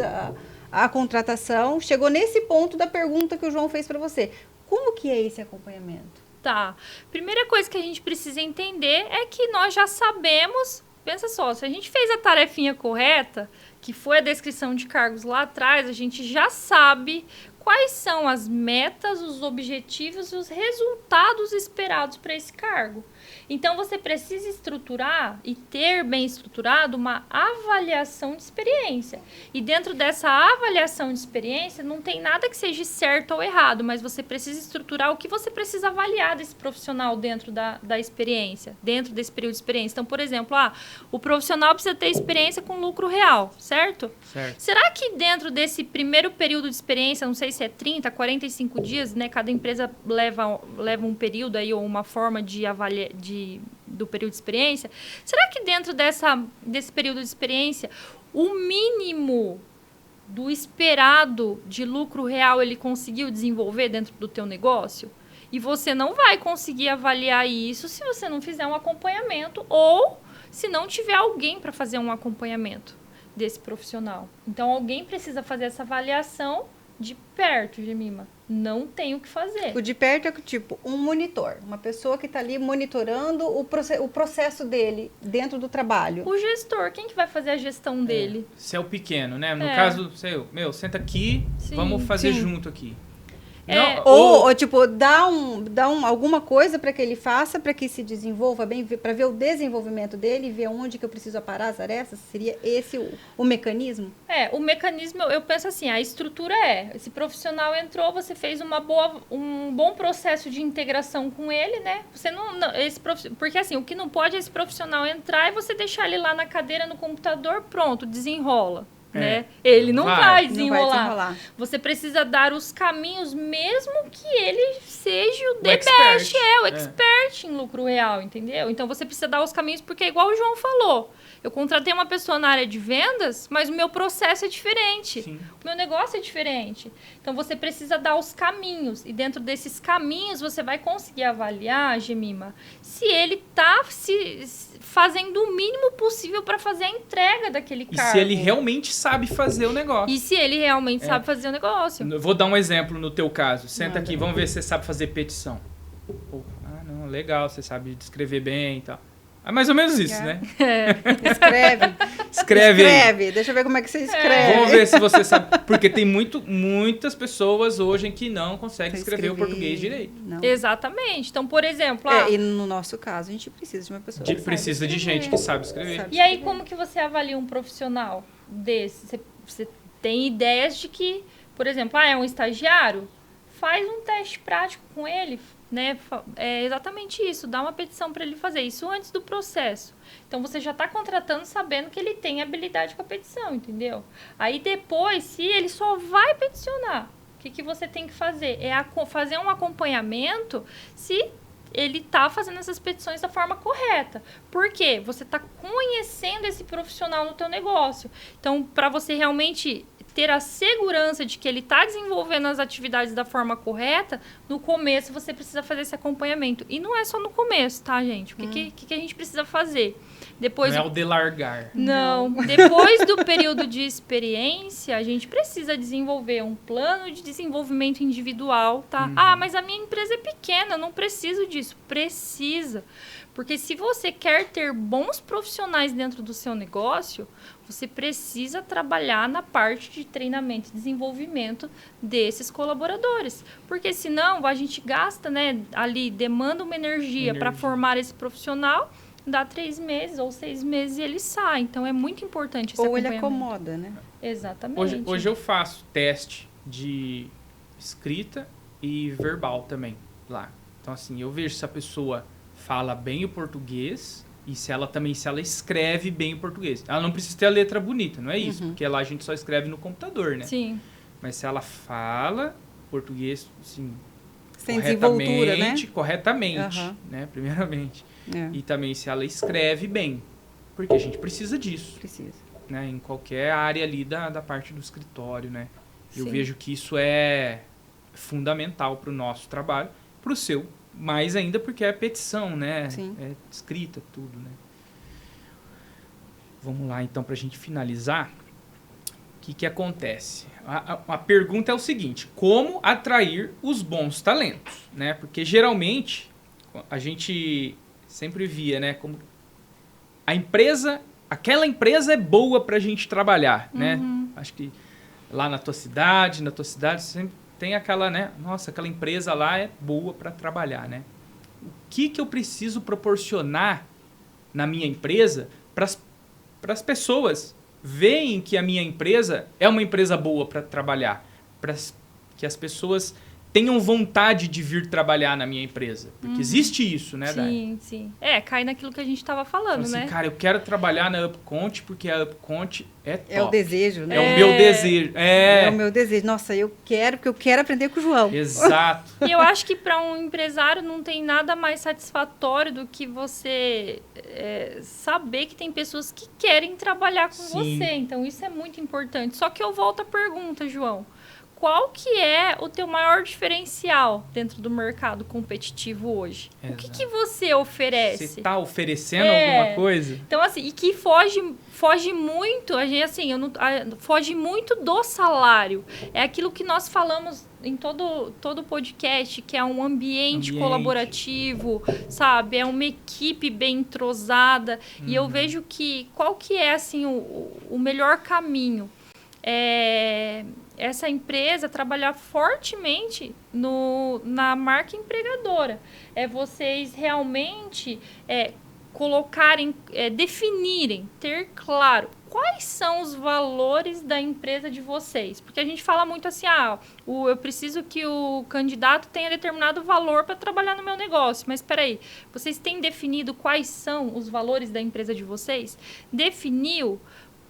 a contratação, chegou nesse ponto da pergunta que o João fez para você. Como que é esse acompanhamento? Tá. Primeira coisa que a gente precisa entender é que nós já sabemos... Pensa só, se a gente fez a tarefinha correta, que foi a descrição de cargos lá atrás, a gente já sabe quais são as metas, os objetivos e os resultados esperados para esse cargo. Então, você precisa estruturar e ter bem estruturado uma avaliação de experiência. E dentro dessa avaliação de experiência, não tem nada que seja certo ou errado, mas você precisa estruturar o que você precisa avaliar desse profissional dentro da experiência, dentro desse período de experiência. Então, por exemplo, o profissional precisa ter experiência com lucro real, certo? Certo. Será que dentro desse primeiro período de experiência, não sei se é 30, 45 dias, né? Cada empresa leva um período aí, ou uma forma de avaliar do período de experiência. Será que dentro desse período de experiência, o mínimo do esperado de lucro real ele conseguiu desenvolver dentro do teu negócio? E você não vai conseguir avaliar isso se você não fizer um acompanhamento ou se não tiver alguém para fazer um acompanhamento desse profissional. Então, alguém precisa fazer essa avaliação de perto, Gemima. Não tem o que fazer. O de perto é tipo um monitor, uma pessoa que está ali monitorando o processo dele dentro do trabalho. O gestor, quem que vai fazer a gestão dele? Se é o pequeno, né? No caso, senta aqui, Sim. vamos fazer Sim. junto aqui. Ou tipo, dá alguma coisa para que ele faça, para que se desenvolva bem, para ver o desenvolvimento dele, ver onde que eu preciso aparar as arestas. Seria esse o mecanismo? O mecanismo, eu penso assim, a estrutura esse profissional entrou, você fez um bom processo de integração com ele, né? Você porque assim, o que não pode é esse profissional entrar e você deixar ele lá na cadeira, no computador, pronto, desenrola. Né? Ele não vai desenrolar. Você precisa dar os caminhos, mesmo que ele seja o best, o expert em lucro real, entendeu? Então, você precisa dar os caminhos, porque é igual o João falou. Eu contratei uma pessoa na área de vendas, mas o meu processo é diferente. Sim. O meu negócio é diferente. Então, você precisa dar os caminhos. E dentro desses caminhos, você vai conseguir avaliar, Gemima, se ele está fazendo o mínimo possível para fazer a entrega daquele cargo. E se ele realmente sabe fazer o negócio. E se ele realmente sabe fazer o negócio. Eu vou dar um exemplo no teu caso. Senta aqui, vamos ver se você sabe fazer petição. Não, legal, você sabe descrever bem e tal. É mais ou menos isso, né? Escreve. Escreve aí. Escreve, deixa eu ver como é que você escreve. Vamos ver se você sabe. Porque tem muitas pessoas hoje que não conseguem escrever o português direito. Não. Exatamente. Então, por exemplo... E no nosso caso, a gente precisa de uma pessoa que Precisa sabe de escrever. gente que sabe escrever. E aí, como que você avalia um profissional desse? Você tem ideias de que, por exemplo, é um estagiário? Faz um teste prático com ele, né? É exatamente isso, dá uma petição para ele fazer isso antes do processo. Então, você já está contratando sabendo que ele tem habilidade com a petição, entendeu? Aí, depois, se ele só vai peticionar, o que você tem que fazer? É fazer um acompanhamento se ele está fazendo essas petições da forma correta. Por quê? Você está conhecendo esse profissional no teu negócio. Então, para você realmente ter a segurança de que ele está desenvolvendo as atividades da forma correta, no começo você precisa fazer esse acompanhamento. E não é só no começo, tá, gente? O que a gente precisa fazer? Depois Não é o de largar. Não. Depois do período de experiência, a gente precisa desenvolver um plano de desenvolvimento individual, tá? Mas a minha empresa é pequena, eu não preciso disso. Precisa. Porque se você quer ter bons profissionais dentro do seu negócio, você precisa trabalhar na parte de treinamento e desenvolvimento desses colaboradores. Porque senão a gente gasta, né, ali, demanda uma energia para formar esse profissional, dá 3 meses ou 6 meses e ele sai. Então é muito importante esse Ou ele acompanhamento. acomoda, né? Exatamente. Hoje eu faço teste de escrita e verbal também lá. Então, assim, eu vejo se a pessoa fala bem o português e se ela escreve bem o português. Ela não precisa ter a letra bonita, não é isso? Porque lá a gente só escreve no computador, né? Sim. Mas se ela fala português, assim, Sem desenvoltura, né? corretamente, né? Primeiramente. E também se ela escreve bem, porque a gente precisa disso. Precisa. Né? Em qualquer área ali da parte do escritório, né? Eu Sim. vejo que isso é fundamental para o nosso trabalho, para o seu, mais ainda porque é petição, né? Sim. É escrita, tudo, né? Vamos lá, então, para a gente finalizar. O que acontece? A pergunta é o seguinte: como atrair os bons talentos, né? Porque geralmente a gente sempre via, né? Como aquela empresa é boa para a gente trabalhar, né? Acho que lá na tua cidade sempre tem aquela, né? Nossa, aquela empresa lá é boa para trabalhar, né? O que eu preciso proporcionar na minha empresa para as pessoas veem que a minha empresa é uma empresa boa para trabalhar, para que as pessoas tenham vontade de vir trabalhar na minha empresa. Porque existe isso, né, Dai? Sim, sim. Cai naquilo que a gente estava falando, Assim, né? cara, eu quero trabalhar na UpConte porque a UpConte é top. É o desejo, né? É o meu desejo. É o meu desejo. Nossa, eu quero, porque eu quero aprender com o João. Exato. E eu acho que para um empresário não tem nada mais satisfatório do que você saber que tem pessoas que querem trabalhar com Sim. você. Então, isso é muito importante. Só que eu volto à pergunta, João. Qual que é o teu maior diferencial dentro do mercado competitivo hoje? Exato. O que você oferece? Você está oferecendo alguma coisa? Então, assim, e que foge muito, a gente, assim, foge muito do salário. É aquilo que nós falamos em todo podcast, que é um ambiente colaborativo, sabe? É uma equipe bem entrosada. E eu vejo que, qual que é, assim, o melhor caminho? Essa empresa trabalhar fortemente na marca empregadora. É vocês realmente colocarem, definirem, ter claro quais são os valores da empresa de vocês. Porque a gente fala muito assim, eu preciso que o candidato tenha determinado valor para trabalhar no meu negócio. Mas espera aí, vocês têm definido quais são os valores da empresa de vocês? Definiu?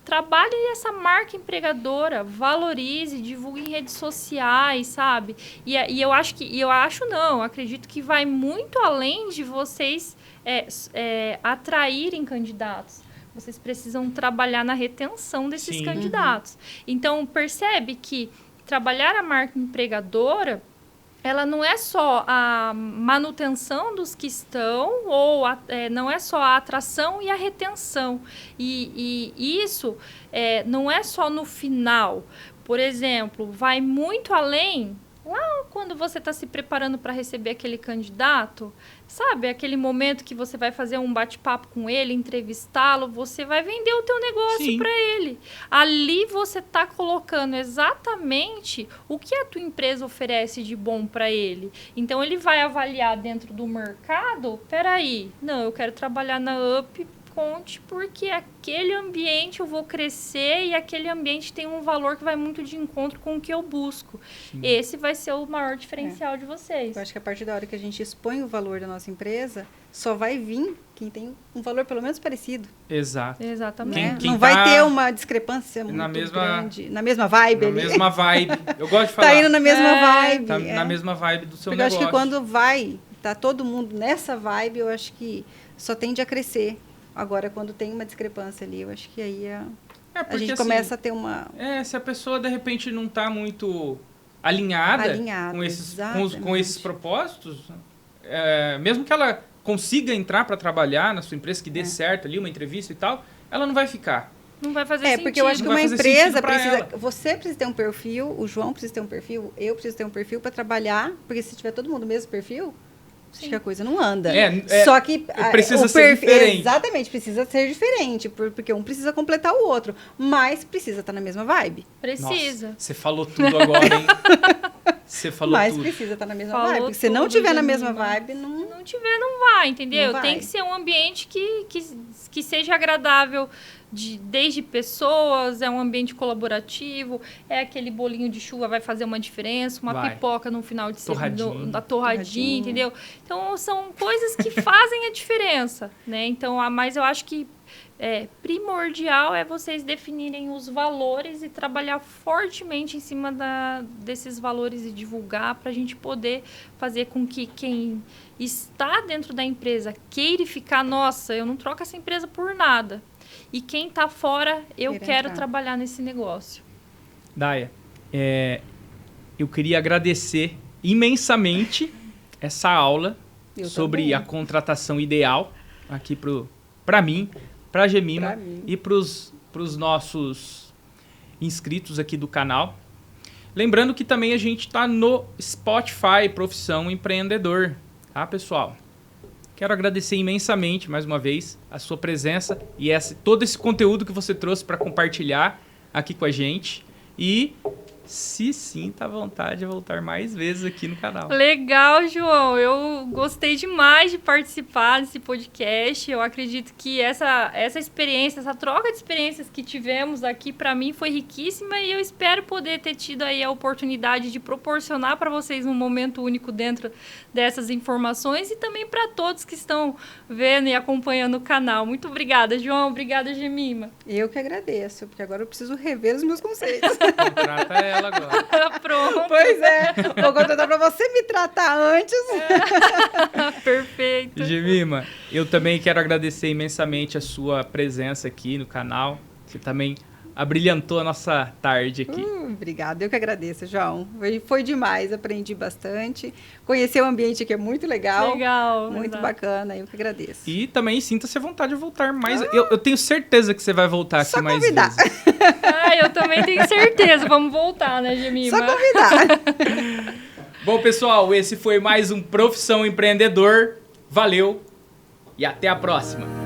Trabalhe essa marca empregadora, valorize, divulgue em redes sociais, sabe? Eu acredito que vai muito além de vocês atraírem candidatos. Vocês precisam trabalhar na retenção desses candidatos. Então, percebe que trabalhar a marca empregadora, ela não é só a manutenção dos que estão, ou não é só a atração e a retenção. E isso não é só no final. Por exemplo, vai muito além. Lá quando você está se preparando para receber aquele candidato, Sabe, aquele momento que você vai fazer um bate-papo com ele, entrevistá-lo, você vai vender o teu negócio para ele. Ali você está colocando exatamente o que a tua empresa oferece de bom para ele. Então, ele vai avaliar dentro do mercado, peraí, não, eu quero trabalhar na UP, conte, porque aquele ambiente eu vou crescer e aquele ambiente tem um valor que vai muito de encontro com o que eu busco. Sim. Esse vai ser o maior diferencial de vocês. Eu acho que a partir da hora que a gente expõe o valor da nossa empresa, só vai vir quem tem um valor pelo menos parecido. Exato. Exatamente. Quem não vai ter uma discrepância muito grande. Na mesma vibe ali. Na mesma vibe. Eu gosto de falar. Tá indo na mesma vibe. Tá na mesma vibe do seu Porque negócio. Eu acho que quando tá todo mundo nessa vibe, eu acho que só tende a crescer. Agora, quando tem uma discrepância ali, eu acho que aí a gente começa a ter uma... se a pessoa, de repente, não está muito alinhada com esses propósitos, mesmo que ela consiga entrar para trabalhar na sua empresa, que dê certo ali, uma entrevista e tal, ela não vai ficar. Não vai fazer sentido. Porque eu acho que uma empresa precisa... Você precisa ter um perfil, o João precisa ter um perfil, eu preciso ter um perfil para trabalhar, porque se tiver todo mundo no mesmo perfil... Acho que a coisa não anda. Só que precisa ser diferente. Exatamente, precisa ser diferente, porque um precisa completar o outro, mas precisa estar na mesma vibe. Precisa. Nossa, você falou tudo agora, hein? Você falou tudo. Mas precisa estar na mesma vibe. Porque se não tiver na mesma vibe, não tiver, não vai, entendeu? Não vai. Tem que ser um ambiente que seja agradável desde pessoas, é um ambiente colaborativo, é aquele bolinho de chuva vai fazer uma diferença, uma pipoca no final de semana, da torradinha, entendeu? Então, são coisas que fazem a diferença, né? Então, mas eu acho que primordial é vocês definirem os valores e trabalhar fortemente em cima desses valores e divulgar para a gente poder fazer com que quem está dentro da empresa queira ficar, nossa, eu não troco essa empresa por nada. E quem está fora, eu quero trabalhar nesse negócio. Daya, eu queria agradecer imensamente essa aula sobre a contratação ideal aqui para mim, para a Gemima e para os nossos inscritos aqui do canal. Lembrando que também a gente está no Spotify, Profissão Empreendedor, tá, pessoal? Quero agradecer imensamente, mais uma vez, a sua presença e todo esse conteúdo que você trouxe para compartilhar aqui com a gente. E, se sinta à vontade de voltar mais vezes aqui no canal. Legal, João. Eu gostei demais de participar desse podcast. Eu acredito que essa experiência, essa troca de experiências que tivemos aqui, para mim, foi riquíssima. E eu espero poder ter tido aí a oportunidade de proporcionar para vocês um momento único dentro dessas informações. E também para todos que estão vendo e acompanhando o canal. Muito obrigada, João. Obrigada, Gemima. Eu que agradeço, porque agora eu preciso rever os meus conceitos. Trata ela agora. Pronto. Pois é. Vou contratar para você me tratar antes. Perfeito. Gemima, eu também quero agradecer imensamente a sua presença aqui no canal. Você também abrilhantou a nossa tarde aqui. Obrigada, eu que agradeço, João. Foi demais, aprendi bastante. Conhecer o ambiente aqui é muito legal. Legal. Muito bacana, eu que agradeço. E também sinta-se à vontade de voltar mais. Eu tenho certeza que você vai voltar aqui mais convidar. vezes. Eu também tenho certeza. Vamos voltar, né, Gemima? Só convidar. Bom, pessoal, esse foi mais um Profissão Empreendedor. Valeu e até a próxima.